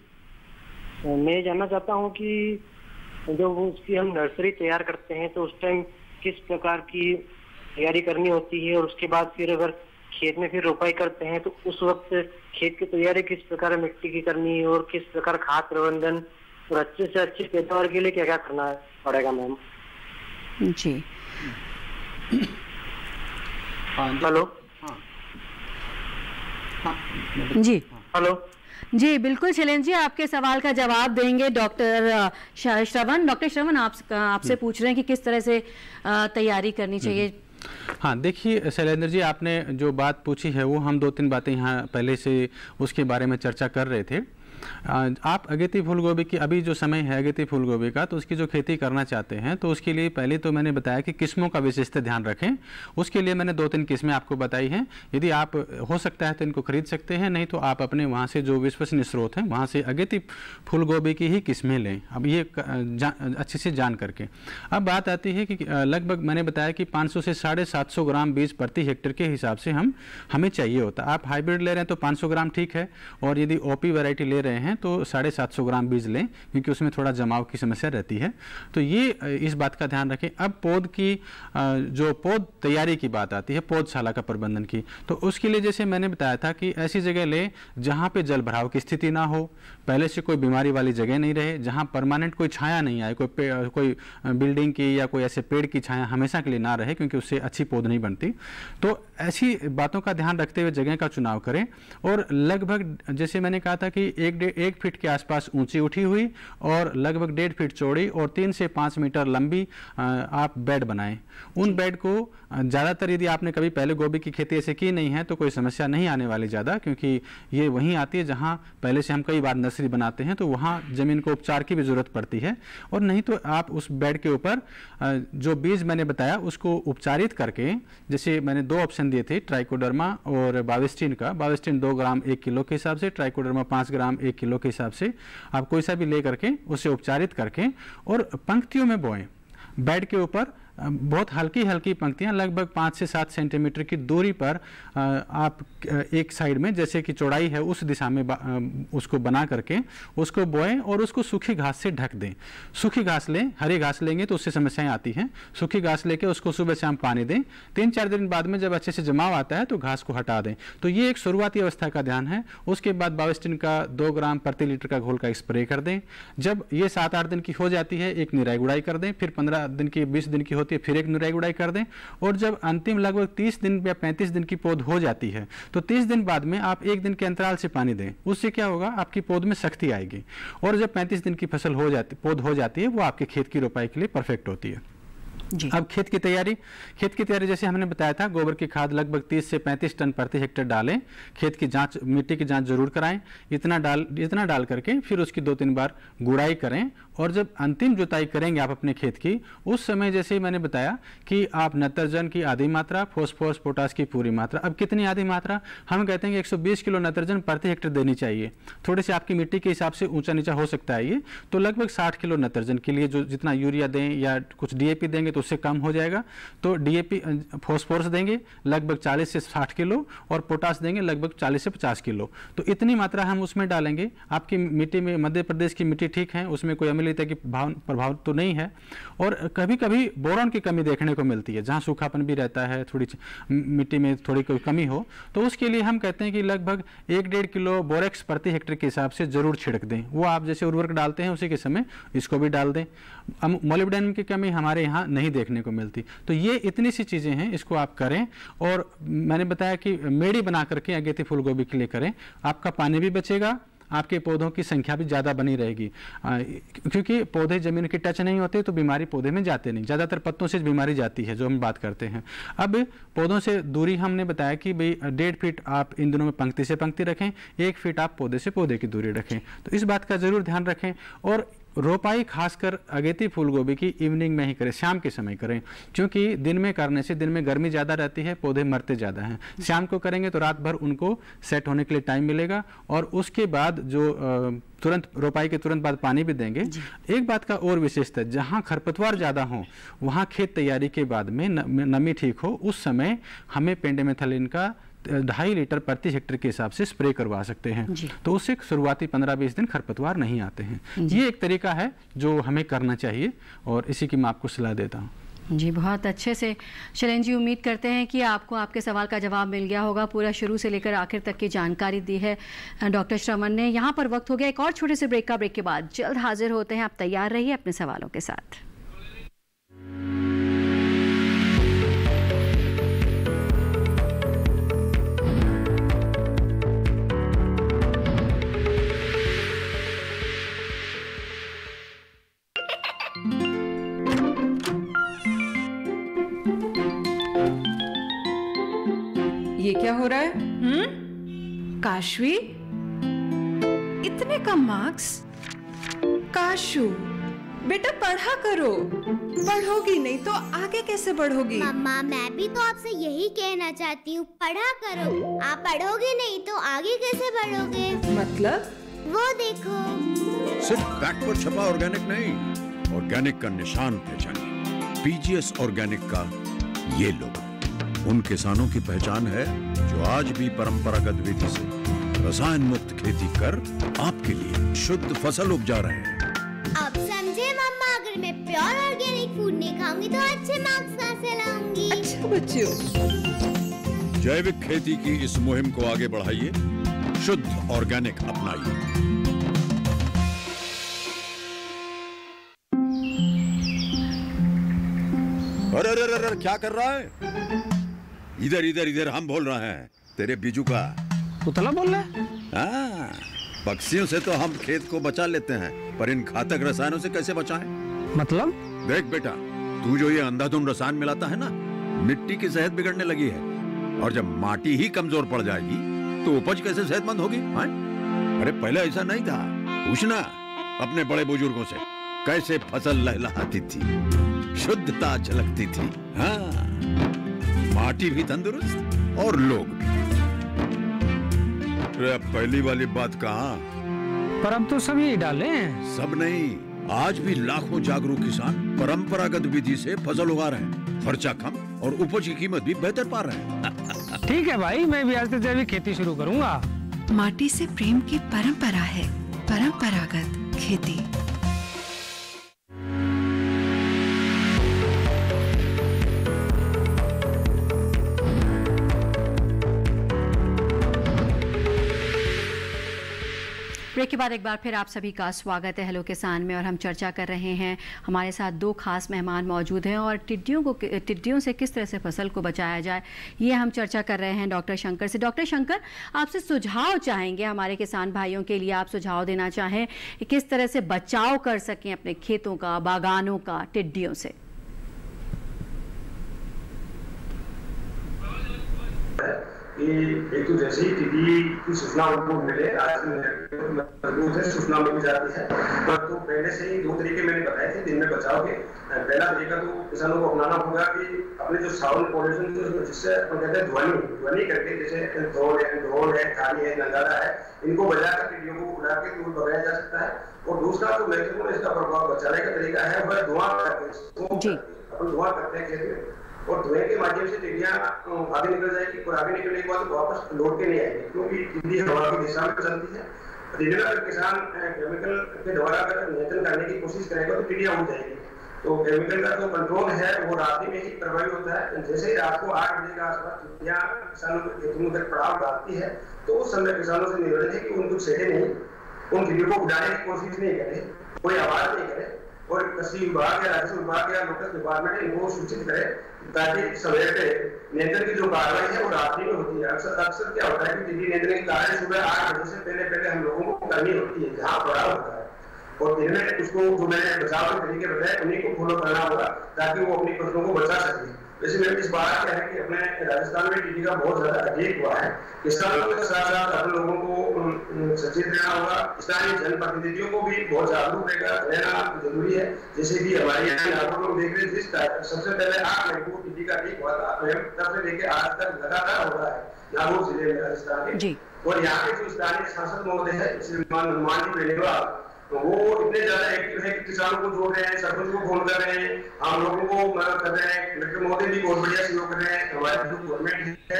मैं जानना चाहता हूँ कि जब उसकी हम नर्सरी तैयार करते हैं तो उस टाइम किस प्रकार की तैयारी करनी होती है, और उसके बाद फिर अगर खेत में फिर रोपाई करते हैं तो उस वक्त खेत की तैयारी किस प्रकार मिट्टी की करनी है, और किस प्रकार खाद प्रबंधन और अच्छे से अच्छी पैदावार के लिए क्या क्या करना पड़ेगा मैम? जी, हेलो। जी, हेलो। जी बिल्कुल शैलेंद्र जी, आपके सवाल का जवाब देंगे डॉक्टर श्रवण। डॉक्टर श्रवण, आपसे पूछ रहे हैं कि किस तरह से तैयारी करनी चाहिए। हाँ, देखिए शैलेंद्र जी, आपने जो बात पूछी है वो हम 2-3 बातें यहाँ पहले से उसके बारे में चर्चा कर रहे थे। आप अगेती फूलगोभी की अभी जो समय है अगेती फूलगोभी का, तो उसकी जो खेती करना चाहते हैं तो उसके लिए पहले तो मैंने बताया कि किस्मों का विशेषता ध्यान रखें। उसके लिए मैंने 2-3 किस्में आपको बताई हैं। यदि आप हो सकता है तो इनको खरीद सकते हैं, नहीं तो आप अपने वहाँ से जो विश्वसनीय स्रोत हैं वहाँ से अगेती फूलगोभी की ही किस्में लें। अब ये अच्छे से जान करके अब बात आती है कि लगभग मैंने बताया कि 500 से 750 ग्राम बीज प्रति हेक्टेयर के हिसाब से हमें चाहिए होता है। आप हाइब्रिड ले रहे हैं तो 500 ग्राम ठीक है, और यदि ओपी वैरायटी ले रहे हैं तो 750 ग्राम बीज लें, क्योंकि उसमें थोड़ा जमाव की समस्या रहती है। तो ये इस बात का ध्यान रखें। अब पौध की जो पौध तैयारी की बात आती है, पौधशाला का प्रबंधन की, तो उसके लिए जैसे मैंने बताया था कि ऐसी जगह ले जहाँ पे जल भराव की स्थिति ना हो, पहले से कोई बीमारी वाली जगह नहीं रहे, जहाँ परमानेंट कोई छाया नहीं आए, कोई बिल्डिंग की या कोई ऐसे पेड़ की छाया हमेशा के लिए ना रहे, क्योंकि उससे अच्छी पौध नहीं बनती। तो ऐसी बातों का ध्यान रखते हुए जगह का चुनाव करें। और लगभग जैसे मैंने कहा था कि 1 फीट के आसपास ऊंची उठी हुई और लगभग 1.5 फीट चौड़ी और 3 से 5 मीटर लंबी आप बेड बनाएं। उन बेड को ज़्यादातर यदि आपने कभी पहले गोभी की खेती ऐसे की नहीं है तो कोई समस्या नहीं आने वाली ज़्यादा, क्योंकि ये वहीं आती है जहाँ पहले से हम कई बार नर्सरी बनाते हैं, तो वहाँ ज़मीन को उपचार की भी ज़रूरत पड़ती है। और नहीं तो आप उस बेड के ऊपर जो बीज मैंने बताया उसको उपचारित करके, जैसे मैंने 2 ऑप्शन दिए थे, ट्राइकोडर्मा और बाविस्टिन का। बाविस्टिन 2 ग्राम 1 किलो के हिसाब से, ट्राइकोडर्मा 5 ग्राम 1 किलो के हिसाब से आप कोई सा भी ले करके उसे उपचारित करके और पंक्तियों में बोएं। बेड के ऊपर बहुत हल्की हल्की पंक्तियां लगभग 5 से 7 सेंटीमीटर की दूरी पर आप एक साइड में, जैसे कि चौड़ाई है उस दिशा में उसको बना करके उसको बोएं और उसको सूखी घास से ढक दें। सूखी घास लें, हरी घास लेंगे तो उससे समस्याएं आती हैं। सूखी घास लेके उसको सुबह शाम पानी दें। 3-4 दिन बाद में जब अच्छे से जमाव आता है तो घास को हटा दें। तो ये एक शुरुआती अवस्था का ध्यान है। उसके बाद बाविस्टिन का 2 ग्राम प्रति लीटर का घोल का स्प्रे कर दें। जब ये 7-8 दिन की हो जाती है एक निराई गुड़ाई कर दें। फिर 15 दिन की 20 दिन की होती है फिर एक निराई गुड़ाई कर दें। और जब अंतिम लगभग 30 दिन या 35 दिन की पौध हो जाती है तो 30 दिन बाद में आप 1 दिन के अंतराल से पानी दें। उससे क्या होगा, आपकी पौध में शक्ति आएगी। और जब 35 दिन की फसल हो जाती, पौध हो जाती है, वो आपके खेत की रोपाई के लिए परफेक्ट होती है। अब खेत की तैयारी जैसे हमने बताया था, गोबर की खाद लगभग 30 से 35 टन प्रति हेक्टेयर डालें। खेत की जांच, मिट्टी की जांच जरूर कराएं। इतना डाल करके फिर उसकी 2-3 बार गुड़ाई करें। और जब अंतिम जुताई करेंगे आप अपने खेत की, उस समय जैसे मैंने बताया कि आप नत्रजन की आधी मात्रा, फॉस्फोरस पोटास की पूरी मात्रा। अब कितनी आधी मात्रा, हम कहते हैं कि 120 किलो नत्रजन प्रति हेक्टेयर देनी चाहिए। थोड़े से आपकी मिट्टी के हिसाब से ऊंचा नीचा हो सकता है ये, तो लगभग 60 किलो नत्रजन के लिए जो जितना यूरिया दें या कुछ डीएपी देंगे तो उससे कम हो जाएगा। तो डीएपी फॉस्फोरस देंगे लगभग 40 से 60 किलो और पोटास देंगे लगभग 40 से 50 किलो। तो इतनी मात्रा हम उसमें डालेंगे। आपकी मिट्टी में, मध्य प्रदेश की मिट्टी ठीक है, उसमें कोई अम्लीयता की प्रभाव तो नहीं है। और कभी कभी बोरॉन की कमी देखने को मिलती है, जहाँ सूखापन भी रहता है, थोड़ी मिट्टी में थोड़ी कोई कमी हो, तो उसके लिए हम कहते हैं कि लगभग 1-1.5 किलो बोरेक्स प्रति हेक्टेयर के हिसाब से जरूर छिड़क दें। वो आप जैसे उर्वरक डालते हैं उसी के समय इसको भी डाल दें। मोलिब्डेनम की कमी हमारे यहाँ नहीं देखने को मिलती। तो ये इतनी सी चीज़ें हैं, इसको आप करें। और मैंने बताया कि मेड़ी बना करके अगेती फूल गोभी के लिए करें। आपका पानी भी बचेगा, आपके पौधों की संख्या भी ज़्यादा बनी रहेगी। क्योंकि पौधे ज़मीन की टच नहीं होते तो बीमारी पौधे में जाते नहीं, ज़्यादातर पत्तों से बीमारी जाती है जो हम बात करते हैं। अब पौधों से दूरी हमने बताया कि भाई 1.5 फीट आप इन दिनों में पंक्ति से पंक्ति रखें, 1 फीट आप पौधे से पौधे की दूरी रखें। तो इस बात का ज़रूर ध्यान रखें। और रोपाई खासकर अगेती फूल गोभी की इवनिंग में ही करें, शाम के समय करें। क्योंकि दिन में करने से दिन में गर्मी ज़्यादा रहती है, पौधे मरते ज़्यादा हैं। शाम को करेंगे तो रात भर उनको सेट होने के लिए टाइम मिलेगा। और उसके बाद जो तुरंत रोपाई के तुरंत बाद पानी भी देंगे। एक बात का और विशेषता, जहाँ खरपतवार ज़्यादा हो वहाँ खेत तैयारी के बाद में नमी ठीक हो, उस समय हमें पेंडिमेथलिन का 2.5 लीटर प्रति हेक्टेयर के हिसाब से स्प्रे करवा सकते हैं। तो उससे शुरुआती 15-20 दिन खरपतवार नहीं आते हैं। ये एक तरीका है जो हमें करना चाहिए और इसी की मैं आपको सलाह देता हूँ। जी, बहुत अच्छे से शैलेंद्र जी, उम्मीद करते हैं कि आपको आपके सवाल का जवाब मिल गया होगा। पूरा शुरू से लेकर आखिर तक की जानकारी दी है डॉक्टर श्रवण ने। यहाँ पर वक्त हो गया एक और छोटे से ब्रेक का। ब्रेक के बाद जल्द हाजिर होते हैं। आप तैयार रहिए अपने सवालों के साथ। ये क्या हो रहा है? काशवी, इतने कम मार्क्स? काशू बेटा पढ़ा करो, पढ़ोगी नहीं तो आगे कैसे बढ़ोगी? मम्मा मैं भी तो आपसे यही कहना चाहती हूँ, पढ़ा करो। आप पढ़ोगे नहीं तो आगे कैसे बढ़ोगे? मतलब? वो देखो, सिर्फ बैक पर छपा ऑर्गेनिक नहीं, ऑर्गेनिक का निशान पहचानिए। पीजीएस ऑर्गेनिक का ये लोगो उन किसानों की पहचान है जो आज भी परंपरागत विधि से रसायन मुक्त खेती कर आपके लिए शुद्ध फसल उपजा रहे हैं। अब समझे मम्मा, अगर मैं प्योर ऑर्गेनिक फूड नहीं खाऊंगी तो अच्छे मार्क्स कहाँ से लाऊंगी? अच्छा बच्चों, जैविक खेती की इस मुहिम को आगे बढ़ाइए, शुद्ध ऑर्गेनिक अपनाइए। अरे अरे अरे क्या कर रहा है? इधर इधर इधर, हम बोल रहे हैं तेरे बीजू का। पुतला बोल रहा है? हाँ, पक्षियों से तो हम खेत को बचा लेते हैं, पर इन घातक रसायनों से कैसे बचाएं? मतलब? देख बेटा, तू जो ये अंधाधुंध रसायन मिलाता है ना, मिट्टी की सेहत बिगड़ने लगी है। और जब माटी ही कमजोर पड़ जाएगी तो उपज कैसे सेहतमंद होगी? हाँ? अरे पहले ऐसा नहीं था। पूछना अपने बड़े बुजुर्गों से, कैसे फसल लहलहाती थी, शुद्धता झलकती थी। हाँ, माटी भी तंदुरुस्त और लोग भी। पहली वाली बात कहाँ? पर हम तो सब यही डाले। सब नहीं, आज भी लाखों जागरूक किसान परंपरागत विधि से फसल उगा रहे हैं, खर्चा कम और उपज की कीमत भी बेहतर पा रहे हैं। ठीक है भाई, मैं भी आज से जैविक खेती शुरू करूंगा। माटी से प्रेम की परंपरा है, परंपरागत खेती। ब्रेक के बाद एक बार फिर आप सभी का स्वागत है हेलो किसान में, और हम चर्चा कर रहे हैं। हमारे साथ दो खास मेहमान मौजूद हैं और टिड्डियों से किस तरह से फसल को बचाया जाए, ये हम चर्चा कर रहे हैं डॉक्टर शंकर से। डॉक्टर शंकर, आपसे सुझाव चाहेंगे, हमारे किसान भाइयों के लिए आप सुझाव देना चाहें किस तरह से बचाव कर सकें अपने खेतों का, बागानों का टिड्डियों से। एक तो जैसे ही टिड्डी की सूचना उनको मिले, आज मजबूत है, सूचना मिल जाती है, तो पहले से ही 2 तरीके मैंने बताए थे दिन में बचाव के। पहला तरीका तो किसानों को अपनाना होगा कि अपने जो साउंड पॉल्यूशन जिससे अपन कहते हैं ध्वनि करके, जैसे ढोल है, थाली है, नगाड़ा है, इनको बजाकर टिड्डियों को उड़ा के दूर भगाया जा सकता है। और दूसरा जो मैक्सिमम इसका प्रभाव बचाने का तरीका है वह धुआं करके, अपन धुआं करते हैं खेत में, और धुएं के माध्यम से टिड्डियां आगे निकल जाएगी, और आगे निकलने के बाद वापस लौट के नहीं आएगी, क्योंकि टिड्डी हवा की दिशा में चलती है। दिन में अगर किसान केमिकल के द्वारा अगर नियंत्रण करने की कोशिश करेगा तो टिड्डियां उड़ जाएगी। तो केमिकल का जो कंट्रोल है वो रात में ही प्रभावी होता है। जैसे ही रात को 8 बजे के आसपास टिड्डियां किसानों के खेतों में पड़ाव डालती है, तो उस समय किसानों से निवेदन है कि उनको छेड़े नहीं, उन टिड्डियों को उड़ाने की कोशिश नहीं करें, कोई आवाज नहीं करे, और कृषि विभाग या राजस्व विभाग या लोकल डिपार्टमेंट इनको सूचित करे, ताकि समय पे नियंत्रण की जो कार्रवाई है वो रात्रि में होती है। अक्सर क्या होता है कि टिड्डी नियंत्रण की कार्रवाई सुबह 8 बजे से पहले हम लोगों को करनी होती है, जहाँ पड़ाव होता है, और दिन में उसको जो मैंने बचाव के तरीके बताए उन्हीं को फॉलो करना होगा, ताकि वो अपनी फसलों को बचा सके। वैसे मेरे इस बात क्या है कि अपने राजस्थान में टिड्डी का बहुत ज्यादा अधिक हुआ है। किसानों के साथ साथ अपने लोगों को सचेत रहना होगा, स्थानीय जनप्रतिनिधियों को भी बहुत जागरूक रहना जरूरी है। जैसे कि हमारे यहाँ नागौर में देख रहे थे, सबसे पहले 8 मई को टिड्डी का ठीक हुआ था, तब से लेकर आज तक लगातार हो रहा है नागौर जिले में, राजस्थान में। और यहाँ के जो स्थानीय शासक महोदय है श्रीमान हनुमान जी बेनीवाल, तो वो इतने ज्यादा एक्टिव है कि किसानों को जोड़ रहे हैं, सरपंच को फोन कर रहे हैं, हम लोगों को मदद कर रहे हैं, कलेक्टर महोदय भी बहुत बढ़िया सहयोग कर रहे हैं। हमारे जो गवर्नमेंट है,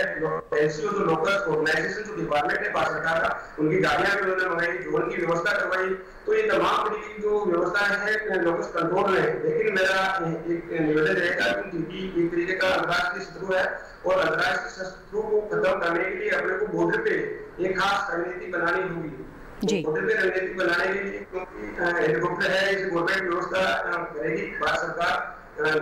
एनसीओ जो लोकल ऑर्गेनाइजेशन जो डिपार्टमेंट है भारत सरकार का, उनकी गाड़ियां भी उन्होंने मंगाई, ड्रोन की व्यवस्था करवाई। तो ये तमाम तरीके की जो व्यवस्था है लोकल कंट्रोल में। लेकिन मेरा एक निवेदन रहेगा कि एक तरीके का अंतर्राष्ट्रीय शत्रु है, और अंतर्राष्ट्रीय शत्रु को खत्म करने के लिए अपने को बॉर्डर पे एक खास रणनीति बनानी होगी। बॉर्डर पे रणनीति बनाने के लिए, क्योंकि हेलीकॉप्टर है, इसे गवर्नमेंट व्यवस्था करेगी भारत सरकार,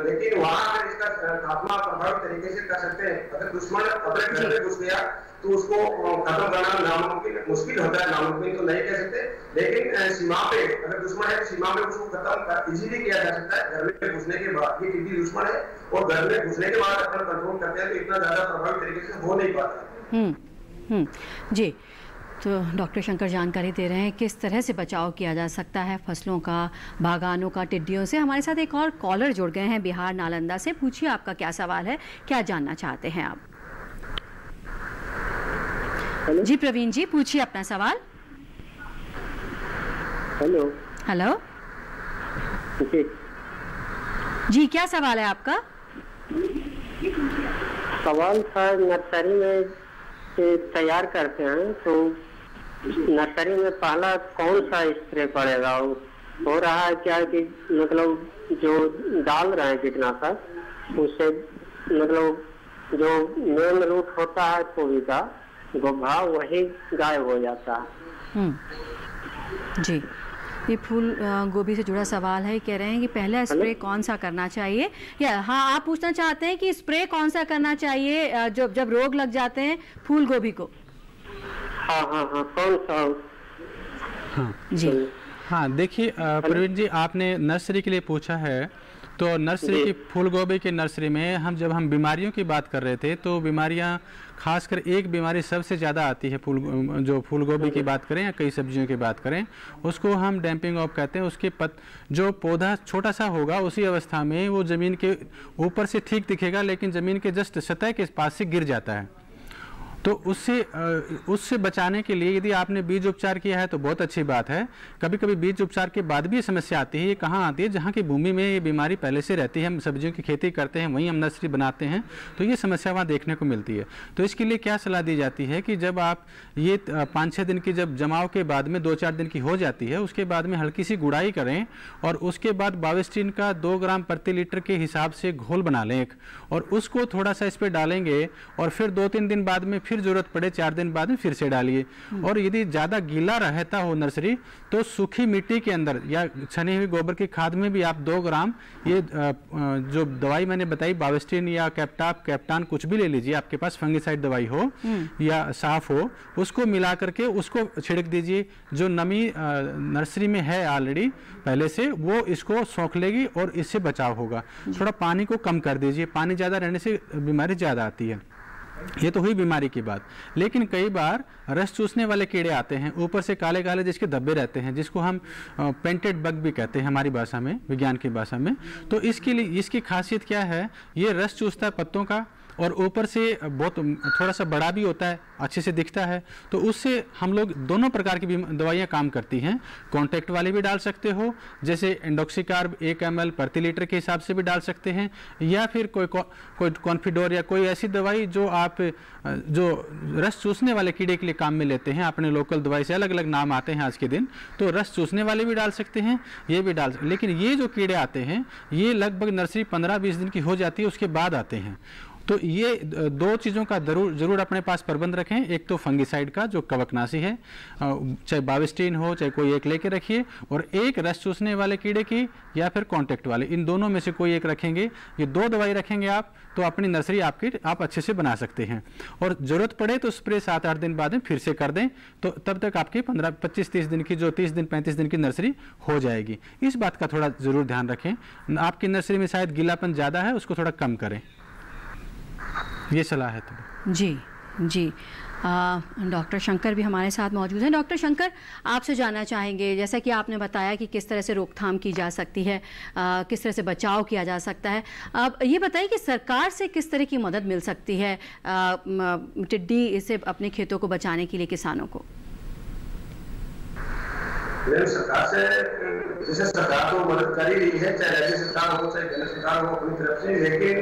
लेकिन वहाँ अगर इसका खात्मा प्रभावी तरीके से कर सकते हैं। अगर दुश्मन अपने घर में घुस गया तो उसको खत्म करना नामुमकिन, मुश्किल होता है, नामुमकिन तो नहीं कह सकते, लेकिन सीमा पे अगर दुश्मन है तो सीमा पे उसको खत्म इजीली किया जा सकता है। घर में घुसने के बाद ये टिड्डी दुश्मन है, और घर में घुसने के बाद अपन कंट्रोल करते हैं तो इतना ज्यादा प्रभावी तरीके से हो नहीं पाता। जी, तो डॉक्टर शंकर जानकारी दे रहे हैं किस तरह से बचाव किया जा सकता है फसलों का, बागानों का टिड्डियों से। हमारे साथ एक और कॉलर जुड़ गए हैं बिहार नालंदा से। पूछिए, आपका क्या सवाल है, क्या जानना चाहते हैं आप? जी प्रवीण जी, पूछिए अपना सवाल। हेलो हेलो जी, क्या सवाल है आपका? सवाल था, नर्सरी में तैयार करते हैं तो नर्सरी में पहला कौन सा स्प्रे पड़ेगा? हो रहा है क्या कि मतलब जो डाल रहे हैं कीटनाशक, उससे मतलब जो मेन रूट होता है पौधे का गोभा वही गायब हो जाता है। जी, ये फूल गोभी से जुड़ा सवाल है। कह रहे हैं कि पहला स्प्रे कौन सा करना चाहिए, या हाँ आप पूछना चाहते हैं कि स्प्रे कौन सा करना चाहिए जब रोग लग जाते हैं फूल गोभी को? हाँ, कौन सा? हाँ जी, हाँ देखिए प्रवीण जी, आपने नर्सरी के लिए पूछा है, तो नर्सरी की फूल गोभी की नर्सरी में जब हम बीमारियों की बात कर रहे थे, तो बीमारियां खासकर एक बीमारी सबसे ज़्यादा आती है जो फूल गोभी की बात करें या कई सब्जियों की बात करें, उसको हम डैम्पिंग ऑफ कहते हैं। उसके जो पौधा छोटा सा होगा उसी अवस्था में वो ज़मीन के ऊपर से ठीक दिखेगा, लेकिन ज़मीन के जस्ट सतह के पास से गिर जाता है। तो उससे बचाने के लिए यदि आपने बीज उपचार किया है तो बहुत अच्छी बात है। कभी कभी बीज उपचार के बाद भी ये समस्या आती है। ये कहाँ आती है? जहाँ की भूमि में ये बीमारी पहले से रहती है, हम सब्जियों की खेती करते हैं, वहीं हम नर्सरी बनाते हैं, तो ये समस्या वहाँ देखने को मिलती है। तो इसके लिए क्या सलाह दी जाती है कि जब आप ये 5-6 दिन की जब जमाव के बाद में 2-4 दिन की हो जाती है, उसके बाद में हल्की सी गुड़ाई करें और उसके बाद बाविस्टिन का 2 ग्राम प्रति लीटर के हिसाब से घोल बना लें एक, और उसको थोड़ा सा इस पर डालेंगे और फिर 2-3 दिन बाद में फिर जरूरत पड़े 4 दिन बाद में फिर से डालिए। और यदि ज़्यादा गीला रहता हो नर्सरी तो सूखी मिट्टी के अंदर या छनी हुई गोबर की खाद में भी आप 2 ग्राम ये जो दवाई मैंने बताई बाविस्टिन या कैप्टाप कैप्टान कुछ भी ले लीजिए, आपके पास फंगिसाइड दवाई हो या साफ हो, उसको मिला करके उसको छिड़क दीजिए। जो नमी नर्सरी में है ऑलरेडी पहले से, वो इसको सोख लेगी और इससे बचाव होगा। थोड़ा पानी को कम कर दीजिए, पानी ज़्यादा रहने से बीमारी ज़्यादा आती है। ये तो हुई बीमारी की बात। लेकिन कई बार रस चूसने वाले कीड़े आते हैं, ऊपर से काले काले जिसके धब्बे रहते हैं, जिसको हम पेंटेड बग भी कहते हैं हमारी भाषा में, विज्ञान की भाषा में। तो इसके लिए इसकी खासियत क्या है? ये रस चूसता है पत्तों का और ऊपर से बहुत थोड़ा सा बड़ा भी होता है, अच्छे से दिखता है। तो उससे हम लोग दोनों प्रकार की दवाइयाँ काम करती हैं। कॉन्टैक्ट वाली भी डाल सकते हो, जैसे इंडोक्सीकार्ब 1 ml प्रति लीटर के हिसाब से भी डाल सकते हैं, या फिर कोई कॉन्फिडोर या कोई ऐसी दवाई जो आप जो रस चूसने वाले कीड़े के लिए काम में लेते हैं। अपने लोकल दवाई से अलग अलग नाम आते हैं आज के दिन, तो रस चूसने वाले भी डाल सकते हैं, ये भी डाल सकते। लेकिन ये जो कीड़े आते हैं ये लगभग नर्सरी 15-20 दिन की हो जाती है, उसके बाद आते हैं। तो ये 2 चीज़ों का जरूर अपने पास प्रबंध रखें। एक तो फंगिसाइड का जो कवकनाशी है, चाहे बाविस्टिन हो चाहे कोई एक लेके रखिए, और एक रस चूसने वाले कीड़े की या फिर कॉन्टैक्ट वाले, इन दोनों में से कोई एक रखेंगे। ये 2 दवाई रखेंगे आप तो अपनी नर्सरी आप अच्छे से बना सकते हैं। और ज़रूरत पड़े तो स्प्रे 7-8 दिन बाद में फिर से कर दें, तो तब तक आपकी 25-30 दिन की जो 30-35 दिन की नर्सरी हो जाएगी। इस बात का थोड़ा ज़रूर ध्यान रखें। आपकी नर्सरी में शायद गीलापन ज़्यादा है, उसको थोड़ा कम करें, ये सलाह है। तो जी डॉक्टर शंकर भी हमारे साथ मौजूद हैं। डॉक्टर शंकर, आपसे जानना चाहेंगे, जैसा कि आपने बताया कि किस तरह से रोकथाम की जा सकती है, किस तरह से बचाव किया जा सकता है, अब ये बताइए कि सरकार से किस तरह की मदद मिल सकती है टिड्डी से अपने खेतों को बचाने के लिए किसानों को? सरकार से जैसे सरकार तो मदद कर ही रही है, चाहे राज्य सरकार हो चाहे केंद्र सरकार हो अपनी तरफ से। लेकिन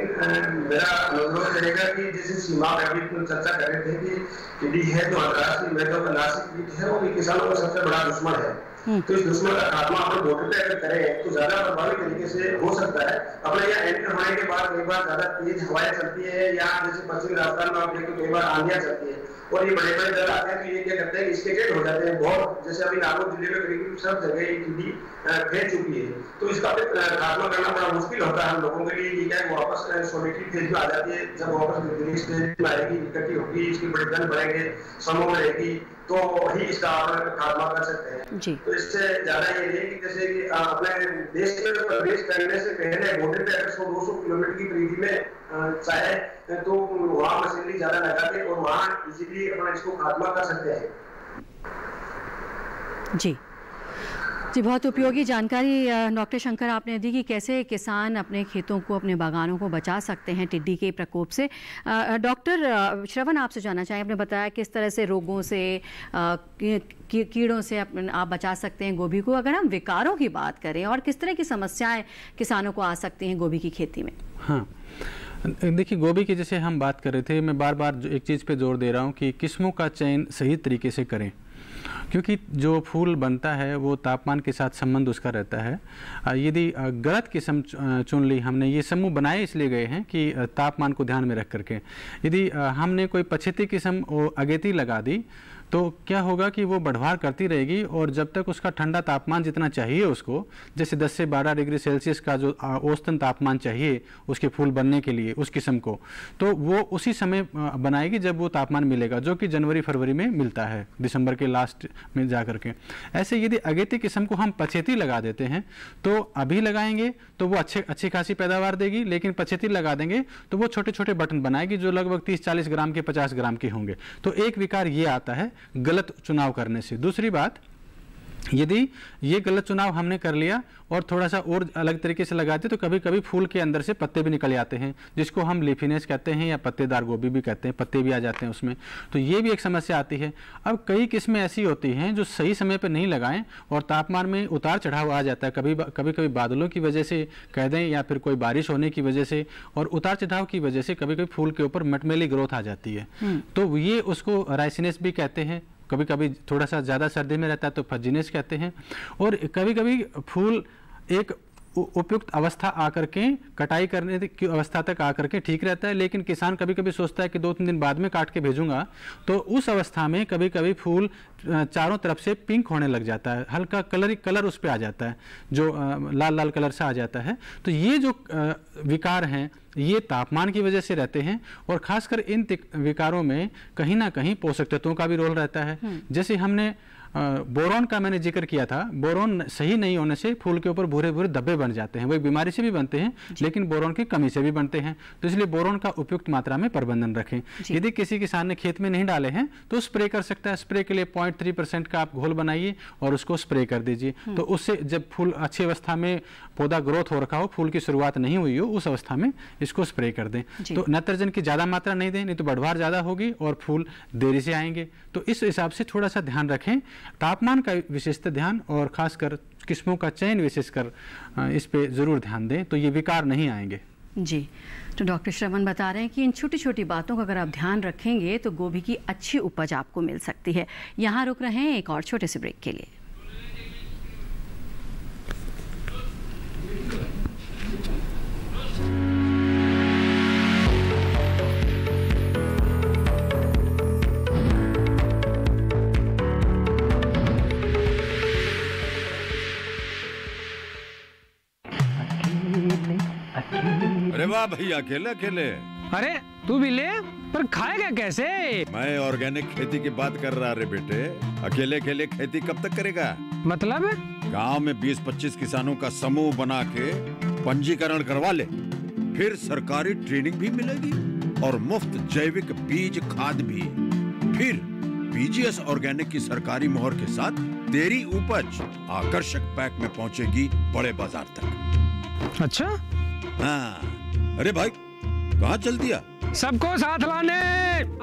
मेरा अनुरोध रहेगा कि जैसे सीमा पे अभी चर्चा कर रहे थे कि टिड्डी है जो अंतर्राष्ट्रीय मेजोनासिक कीट है, वो किसानों का सबसे बड़ा दुश्मन है। तो इस दुश्मन का खात्मा अपने बॉर्डर पे अगर करें तो ज्यादा प्रभावी तरीके से हो सकता है। अपने यहाँ एंटर होने के बाद कई बार ज्यादा तेज हवाएं चलती है, या जैसे पश्चिमी राजस्थान में आप देखें कई बार आंधियां चलती है, और ये बड़े बड़े दल आते हैं, तो ये क्या करते हैं, इसके हो जाते हैं बहुत। जैसे अभी नागौर जिले में करीब सब जगह ये टिड्डी फैल चुकी है, तो इसका खात्मा करना बड़ा मुश्किल होता है हम लोगों के लिए। ये क्या है, वापस सोलिटरी फेज में आ जाती है। जब वापस ग्रीन स्टेज में आएगी, इकट्ठी होगी, इसके बड़े दल बढ़ेंगे, समूह में रहेगी, तो ही इसका खात्मा कर सकते हैं जी। तो इससे ज्यादा ये है कि जैसे कि अपने देश में प्रवेश करने से पहले बॉर्डर पे अगर 100-200 किलोमीटर की परिधि में चाहे तो वहाँ मशीनरी ज्यादा लगा के और वहाँ इजीली अपना इसको खात्मा कर सकते हैं। जी, बहुत उपयोगी जानकारी डॉक्टर शंकर आपने दी कि कैसे किसान अपने खेतों को, अपने बागानों को बचा सकते हैं टिड्डी के प्रकोप से। डॉक्टर श्रवण, आपसे जानना चाहिए, आपने बताया किस तरह से रोगों से, कीड़ों से आप बचा सकते हैं गोभी को। अगर हम विकारों की बात करें और किस तरह की समस्याएं किसानों को आ सकती हैं गोभी की खेती में? हाँ, देखिए, गोभी की जैसे हम बात कर रहे थे, मैं बार बार एक चीज़ पे जोर दे रहा हूँ कि किस्मों का चयन सही तरीके से करें, क्योंकि जो फूल बनता है वो तापमान के साथ संबंध उसका रहता है। यदि गलत किस्म चुन ली हमने, ये समूह बनाए इसलिए गए हैं कि तापमान को ध्यान में रख करके, यदि हमने कोई पछेती किस्म अगेती लगा दी तो क्या होगा कि वो बढ़वार करती रहेगी, और जब तक उसका ठंडा तापमान जितना चाहिए उसको, जैसे 10 से 12 डिग्री सेल्सियस का जो औसतन तापमान चाहिए उसके फूल बनने के लिए उस किस्म को, तो वो उसी समय बनाएगी जब वो तापमान मिलेगा, जो कि जनवरी-फरवरी में मिलता है, दिसंबर के लास्ट में जा करके। ऐसे यदि अगेती किस्म को हम पछेती लगा देते हैं तो अभी लगाएंगे तो वो अच्छी खासी पैदावार देगी, लेकिन पछेती लगा देंगे तो वो छोटे छोटे बटन बनाएगी जो लगभग 30-40 ग्राम के 50 ग्राम के होंगे। तो एक विकार ये आता है गलत चुनाव करने से। दूसरी बात, यदि ये गलत चुनाव हमने कर लिया और थोड़ा सा और अलग तरीके से लगाते तो कभी कभी फूल के अंदर से पत्ते भी निकल आते हैं, जिसको हम लीफीनेस कहते हैं या पत्तेदार गोभी भी कहते हैं, पत्ते भी आ जाते हैं उसमें, तो ये भी एक समस्या आती है। अब कई किस्में ऐसी होती हैं जो सही समय पर नहीं लगाएं और तापमान में उतार चढ़ाव आ जाता है, कभी बादलों की वजह से कह दें या फिर कोई बारिश होने की वजह से, और उतार चढ़ाव की वजह से कभी कभी फूल के ऊपर मटमैली ग्रोथ आ जाती है, तो ये उसको राइसिनेस भी कहते हैं। कभी कभी थोड़ा सा ज़्यादा सर्दी में रहता है तो फजीनेस कहते हैं। और कभी कभी फूल एक उपयुक्त अवस्था आकर के कटाई करने की अवस्था तक आकर के ठीक रहता है, लेकिन किसान कभी कभी सोचता है कि 2-3 दिन बाद में काट के भेजूंगा, तो उस अवस्था में कभी कभी फूल चारों तरफ से पिंक होने लग जाता है, हल्का कलर उस पर आ जाता है, जो लाल लाल कलर से आ जाता है। तो ये जो विकार हैं ये तापमान की वजह से रहते हैं, और खासकर इन विकारों में कहीं ना कहीं पोषक तत्वों का भी रोल रहता है। जैसे हमने बोरोन का मैंने जिक्र किया था, बोरोन सही नहीं होने से फूल के ऊपर भूरे भूरे धब्बे बन जाते हैं, वो एक बीमारी से भी बनते हैं लेकिन बोरोन की कमी से भी बनते हैं। तो इसलिए बोरोन का उपयुक्त मात्रा में प्रबंधन रखें। यदि किसी किसान ने खेत में नहीं डाले हैं तो स्प्रे कर सकता है। स्प्रे के लिए 0.3% का आप घोल बनाइए और उसको स्प्रे कर दीजिए, तो उससे जब फूल अच्छी अवस्था में पौधा ग्रोथ हो रखा हो, फूल की शुरुआत नहीं हुई हो, उस अवस्था में इसको स्प्रे कर दें। तो नाइट्रोजन की ज़्यादा मात्रा नहीं दें, नहीं तो बढ़वार ज़्यादा होगी और फूल देरी से आएंगे। तो इस हिसाब से थोड़ा सा ध्यान रखें, तापमान का विशेषतः ध्यान, और खासकर किस्मों का चयन विशेषकर इस पे ज़रूर ध्यान दें, तो ये विकार नहीं आएंगे। जी, तो डॉक्टर श्रवण बता रहे हैं कि इन छोटी छोटी बातों का अगर आप ध्यान रखेंगे तो गोभी की अच्छी उपज आपको मिल सकती है। यहाँ रुक रहे हैं एक और छोटे से ब्रेक के लिए। अरे वाह भैया, अकेले अकेले। अरे तू भी ले, पर खाएगा कैसे? मैं ऑर्गेनिक खेती की बात कर रहा रे बेटे। अकेले अकेले खेती कब तक करेगा? मतलब गांव में 20-25 किसानों का समूह बना के पंजीकरण करवा ले, फिर सरकारी ट्रेनिंग भी मिलेगी और मुफ्त जैविक बीज खाद भी। फिर पीजीएस ऑर्गेनिक की सरकारी मोहर के साथ तेरी उपज आकर्षक पैक में पहुंचेगी बड़े बाजार तक। अच्छा? हाँ। अरे भाई कहाँ चल दिया? सबको साथ लाने,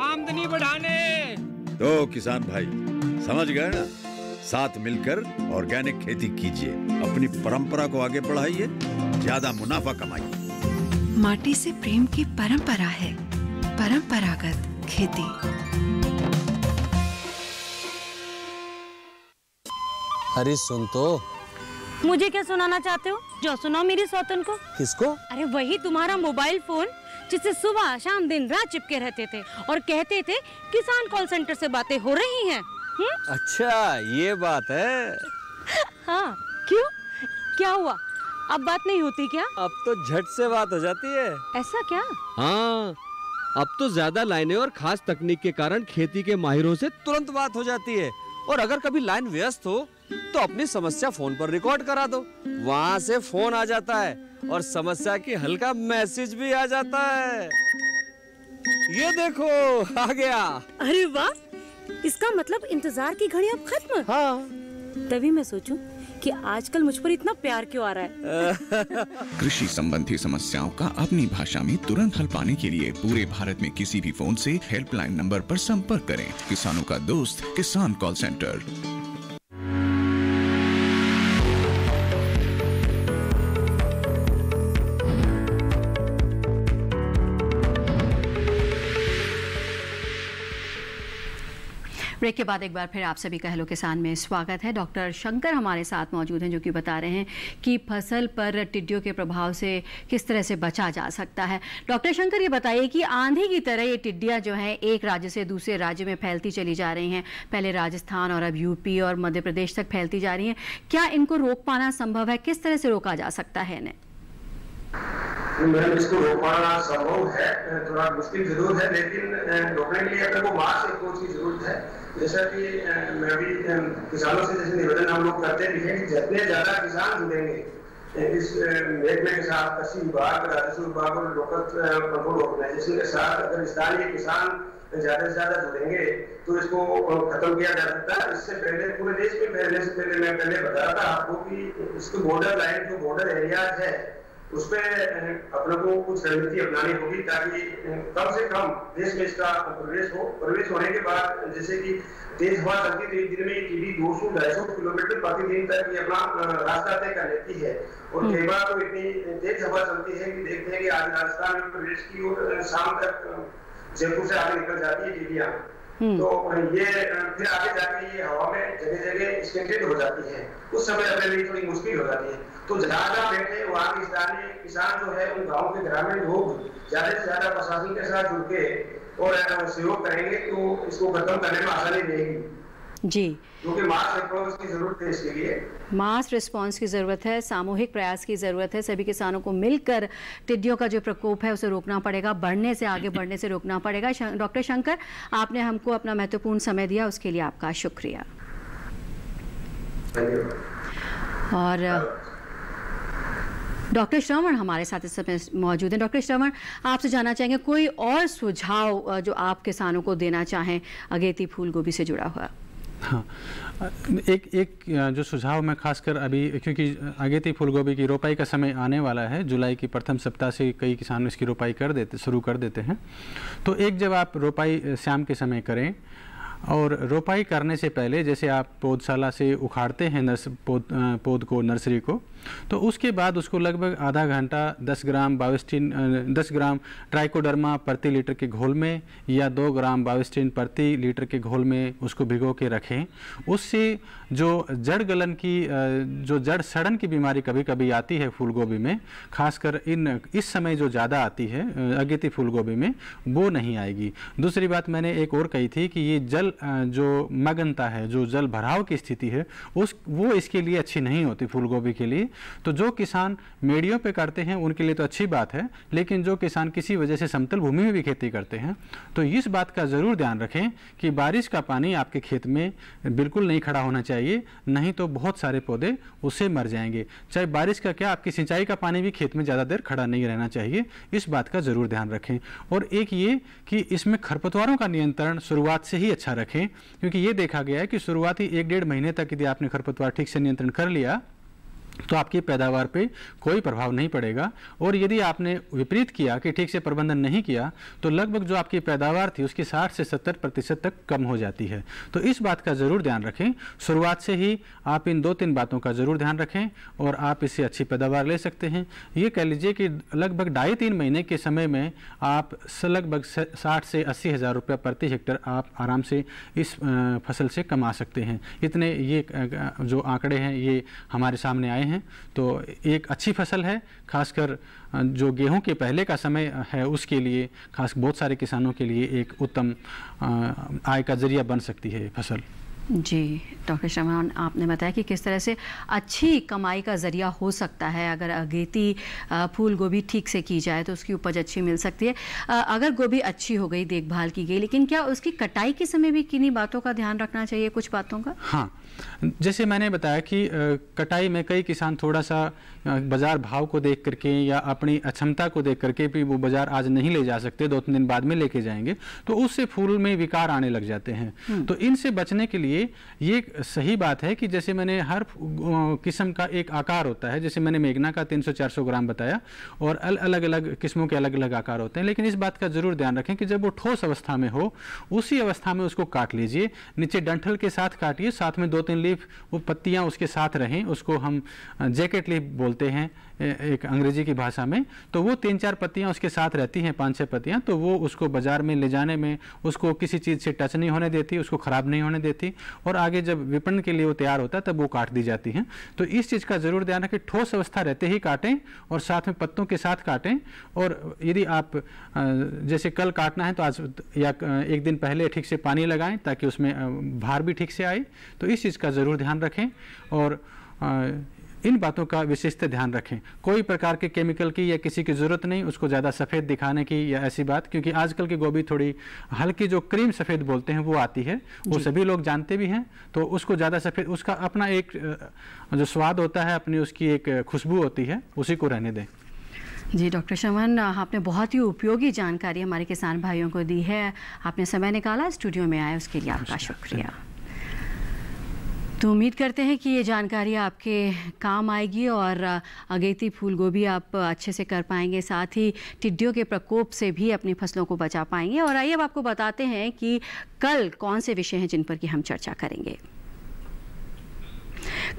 आमदनी बढ़ाने। तो किसान भाई समझ गए ना, साथ मिलकर ऑर्गेनिक खेती कीजिए, अपनी परंपरा को आगे बढ़ाइए, ज्यादा मुनाफा कमाइए। माटी से प्रेम की परंपरा है परंपरागत खेती। अरे सुन तो। मुझे क्या सुनाना चाहते हो? जो सुनाओ मेरी सौतन को। किसको? अरे वही तुम्हारा मोबाइल फोन जिससे सुबह शाम दिन रात चिपके रहते थे और कहते थे किसान कॉल सेंटर से बातें हो रही हैं। अच्छा ये बात है। हाँ क्यों, क्या हुआ? अब बात नहीं होती क्या? अब तो झट से बात हो जाती है। ऐसा क्या? हाँ, अब तो ज्यादा लाइनें और खास तकनीक के कारण खेती के माहिरों से तुरंत बात हो जाती है। और अगर कभी लाइन व्यस्त हो तो अपनी समस्या फोन पर रिकॉर्ड करा दो, वहाँ से फोन आ जाता है और समस्या की हल का मैसेज भी आ जाता है। ये देखो आ गया। अरे वाह, इसका मतलब इंतजार की घड़ी अब खत्म। हाँ। तभी मैं सोचूं कि आजकल मुझ पर इतना प्यार क्यों आ रहा है। कृषि संबंधी समस्याओं का अपनी भाषा में तुरंत हल पाने के लिए पूरे भारत में किसी भी फोन से हेल्पलाइन नंबर पर संपर्क करें। किसानों का दोस्त किसान कॉल सेंटर। ब्रेक के बाद एक बार फिर आप सभी का हेलो किसान में स्वागत है। डॉक्टर शंकर हमारे साथ मौजूद हैं जो कि बता रहे हैं कि फसल पर टिड्डियों के प्रभाव से किस तरह से बचा जा सकता है। डॉक्टर शंकर ये बताइए कि आंधी की तरह ये टिड्डियां जो हैं एक राज्य से दूसरे राज्य में फैलती चली जा रही हैं, पहले राजस्थान और अब यूपी और मध्य प्रदेश तक फैलती जा रही हैं, क्या इनको रोक पाना संभव है? किस तरह से रोका जा सकता है इन्हें? मैडम इसको रोक पाना संभव है, थोड़ा मुश्किल जरूर है, लेकिन रोकने के लिए अपने को मार्च एक कोच की जरूरत है। जैसा कि मैं भी किसानों से जैसे निवेदन हम लोग करते भी हैं कि जितने ज्यादा किसान जुड़ेंगे इस महकमे के साथ, कृषि विभाग, राजस्व विभाग और लोकल कंट्रोल ऑर्गेनाइजेशन के साथ, अगर स्थानीय किसान ज्यादा से ज्यादा जुड़ेंगे तो इसको खत्म किया जा सकता है। इससे पहले पूरे देश में फैलने से पहले मैं पहले बता रहा था आपको कि इसको बॉर्डर लाइन जो बॉर्डर एरियाज है उस पर अपने को कुछ रणनीति अपनानी होगी ताकि कम से कम देश में इसका प्रवेश होने के बाद जैसे कि तेज हवा चलती तो एक दिन में टीडी 200-250 किलोमीटर प्रतिदिन तक ये अपना रास्ता तय कर लेती है और कई बार तो इतनी तेज हवा चलती है कि देखते हैं कि आज राजस्थान में प्रवेश की और शाम तक जयपुर से आगे निकल जाती है टीडियां। तो ये फिर आगे जाके ये हवा में जगह जगह स्टेटेड हो जाती है, उस समय अपने लिए थोड़ी मुश्किल हो जाती है। तो जहाँ बैठे वहाँ के स्थानीय किसान जो है उन गाँव के ग्रामीण लोग ज्यादा से ज्यादा प्रशासन के साथ जुड़ के और सहयोग करेंगे तो इसको खत्म करने में आसानी रहेगी जी, क्योंकि मास रिस्पॉन्स की जरूरत है इसके लिए। मास रिस्पांस की ज़रूरत है, सामूहिक प्रयास की ज़रूरत है। सभी किसानों को मिलकर टिड्डियों का जो प्रकोप है उसे रोकना पड़ेगा, बढ़ने से आगे बढ़ने से रोकना पड़ेगा। डॉक्टर शंकर, आपने हमको अपना महत्वपूर्ण समय दिया, उसके लिए आपका शुक्रिया। और डॉक्टर श्रवण हमारे साथ इस समय मौजूद हैं। डॉक्टर श्रवण, आपसे जानना चाहेंगे कोई और सुझाव जो आप किसानों को देना चाहें अगेती फूल गोभी से जुड़ा हुआ? हाँ, एक जो सुझाव मैं खासकर अभी, क्योंकि अगेती फूलगोभी की रोपाई का समय आने वाला है, जुलाई की प्रथम सप्ताह से कई किसान इसकी रोपाई शुरू कर देते हैं। तो एक जब आप रोपाई शाम के समय करें और रोपाई करने से पहले जैसे आप पौधशाला से उखाड़ते हैं पौध को, नर्सरी को, तो उसके बाद उसको लगभग आधा घंटा 10 ग्राम ट्राइकोडर्मा प्रति लीटर के घोल में या 2 ग्राम बाविस्टिन प्रति लीटर के घोल में उसको भिगो के रखें। उससे जो जड़ गलन की, जो जड़ सड़न की बीमारी कभी कभी आती है फूलगोभी में, खासकर इस समय जो ज़्यादा आती है अगेती फूलगोभी में, वो नहीं आएगी। दूसरी बात मैंने एक और कही थी कि ये जल जो मगनता है, जो जल भराव की स्थिति है, वो इसके लिए अच्छी नहीं होती फूलगोभी के लिए। तो जो किसान मेड़ियों पे करते हैं उनके लिए तो अच्छी बात है, लेकिन जो किसान किसी वजह से समतल भूमि में भी खेती करते हैं तो इस बात का ज़रूर ध्यान रखें कि बारिश का पानी आपके खेत में बिल्कुल नहीं खड़ा होना चाहिए, नहीं तो बहुत सारे पौधे उससे मर जाएंगे। चाहे बारिश का क्या, आपकी सिंचाई का पानी भी खेत में ज़्यादा देर खड़ा नहीं रहना चाहिए, इस बात का ज़रूर ध्यान रखें। और एक ये कि इसमें खरपतवारों का नियंत्रण शुरुआत से ही अच्छा रखें, क्योंकि ये देखा गया है कि शुरुआती 1-1.5 महीने तक यदि आपने खरपतवार ठीक से नियंत्रण कर लिया तो आपकी पैदावार पे कोई प्रभाव नहीं पड़ेगा। और यदि आपने विपरीत किया कि ठीक से प्रबंधन नहीं किया तो लगभग जो आपकी पैदावार थी उसकी 60 से 70% तक कम हो जाती है। तो इस बात का ज़रूर ध्यान रखें, शुरुआत से ही आप इन 2-3 बातों का ज़रूर ध्यान रखें और आप इससे अच्छी पैदावार ले सकते हैं। ये कह लीजिए कि लगभग 2.5-3 महीने के समय में आप लगभग 60 से 80 हज़ार रुपये प्रति हेक्टर आप आराम से इस फसल से कमा सकते हैं। इतने ये जो आंकड़े हैं ये हमारे सामने आए हैं। तो एक अच्छी फसल है, खासकर जो गेहूं के पहले का समय है उसके लिए, खास बहुत सारे किसानों के लिए एक उत्तम आय का जरिया बन सकती है ये फसल। जी डॉक्टर श्रवण, आपने बताया कि किस तरह से अच्छी कमाई का ज़रिया हो सकता है अगर अगेती फूल गोभी ठीक से की जाए तो उसकी उपज अच्छी मिल सकती है। अगर गोभी अच्छी हो गई, देखभाल की गई, लेकिन क्या उसकी कटाई के समय भी किन्हीं बातों का ध्यान रखना चाहिए, कुछ बातों का? हाँ, जैसे मैंने बताया कि कटाई में कई किसान थोड़ा सा बाजार भाव को देख करके या अपनी अक्षमता को देख करके भी वो बाजार आज नहीं ले जा सकते, 2-3 दिन बाद में लेके जाएंगे, तो उससे फूल में विकार आने लग जाते हैं। तो इनसे बचने के लिए ये सही बात है कि जैसे मैंने हर किस्म का एक आकार होता है, जैसे मैंने मेघना का 300-400 ग्राम बताया और अलग अलग किस्मों के अलग अलग आकार होते हैं, लेकिन इस बात का जरूर ध्यान रखें कि जब वो ठोस अवस्था में हो उसी अवस्था में उसको काट लीजिए, नीचे डंठल के साथ काटिए, साथ में 2-3 लीफ वो पत्तियां उसके साथ रहें, उसको हम जैकेट लीफ बोलते हैं एक अंग्रेजी की भाषा में। तो वो 3-4 पत्तियां उसके साथ रहती हैं, 5-6 पत्तियां, तो वो उसको बाजार में ले जाने में उसको किसी चीज़ से टच नहीं होने देती, उसको ख़राब नहीं होने देती, और आगे जब विपणन के लिए वो तैयार होता है तब वो काट दी जाती हैं। तो इस चीज़ का ज़रूर ध्यान रखें, ठोस अवस्था रहते ही काटें और साथ में पत्तों के साथ काटें। और यदि आप जैसे कल काटना है तो आज या एक दिन पहले ठीक से पानी लगाएं ताकि उसमें भार भी ठीक से आए। तो इस चीज़ का ज़रूर ध्यान रखें और इन बातों का विशेषतः ध्यान रखें। कोई प्रकार के केमिकल की या किसी की ज़रूरत नहीं उसको ज़्यादा सफ़ेद दिखाने की या ऐसी बात, क्योंकि आजकल की गोभी थोड़ी हल्की जो क्रीम सफ़ेद बोलते हैं वो आती है, वो सभी लोग जानते भी हैं। तो उसको ज़्यादा सफ़ेद, उसका अपना एक जो स्वाद होता है, अपनी उसकी एक खुशबू होती है, उसी को रहने दें। जी डॉक्टर शमन, आपने बहुत ही उपयोगी जानकारी हमारे किसान भाइयों को दी है। आपने समय निकाला, स्टूडियो में आए, उसके लिए आपका शुक्रिया। तो उम्मीद करते हैं कि ये जानकारी आपके काम आएगी और अगेती फूल गोभी आप अच्छे से कर पाएंगे, साथ ही टिड्डियों के प्रकोप से भी अपनी फसलों को बचा पाएंगे। और आइए अब आपको बताते हैं कि कल कौन से विषय हैं जिन पर कि हम चर्चा करेंगे।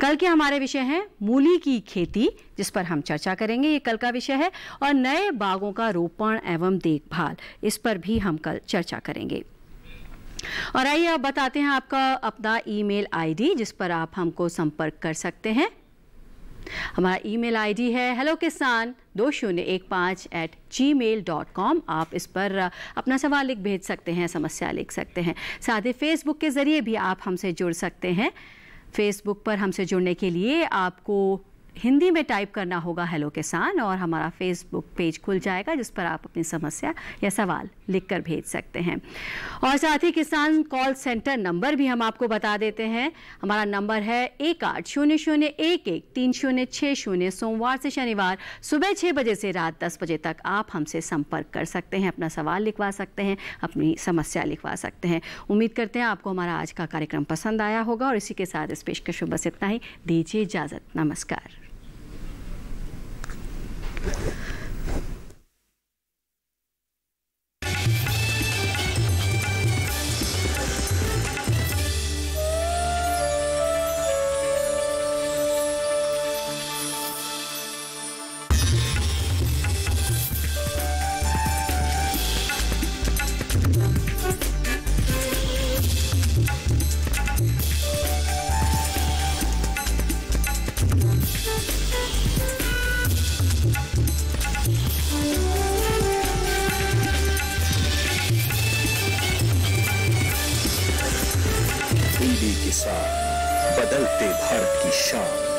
कल के हमारे विषय हैं मूली की खेती, जिस पर हम चर्चा करेंगे, ये कल का विषय है, और नए बागों का रोपण एवं देखभाल, इस पर भी हम कल चर्चा करेंगे। और आइए अब बताते हैं आपका अपना ईमेल आईडी, जिस पर आप हमको संपर्क कर सकते हैं। हमारा ईमेल आईडी है hellokisan2015@gmail.com। आप इस पर अपना सवाल लिख भेज सकते हैं, समस्या लिख सकते हैं। साथ ही फेसबुक के ज़रिए भी आप हमसे जुड़ सकते हैं। फेसबुक पर हमसे जुड़ने के लिए आपको हिंदी में टाइप करना होगा हेलो किसान, और हमारा फेसबुक पेज खुल जाएगा, जिस पर आप अपनी समस्या या सवाल लिखकर भेज सकते हैं। और साथ ही किसान कॉल सेंटर नंबर भी हम आपको बता देते हैं। हमारा नंबर है 1800113060। सोमवार से शनिवार सुबह 6 बजे से रात 10 बजे तक आप हमसे संपर्क कर सकते हैं, अपना सवाल लिखवा सकते हैं, अपनी समस्या लिखवा सकते हैं। उम्मीद करते हैं आपको हमारा आज का कार्यक्रम पसंद आया होगा, और इसी के साथ इस पेशकश बस इतना ही। दीजिए इजाज़त, नमस्कार। बदलते भारत की शान।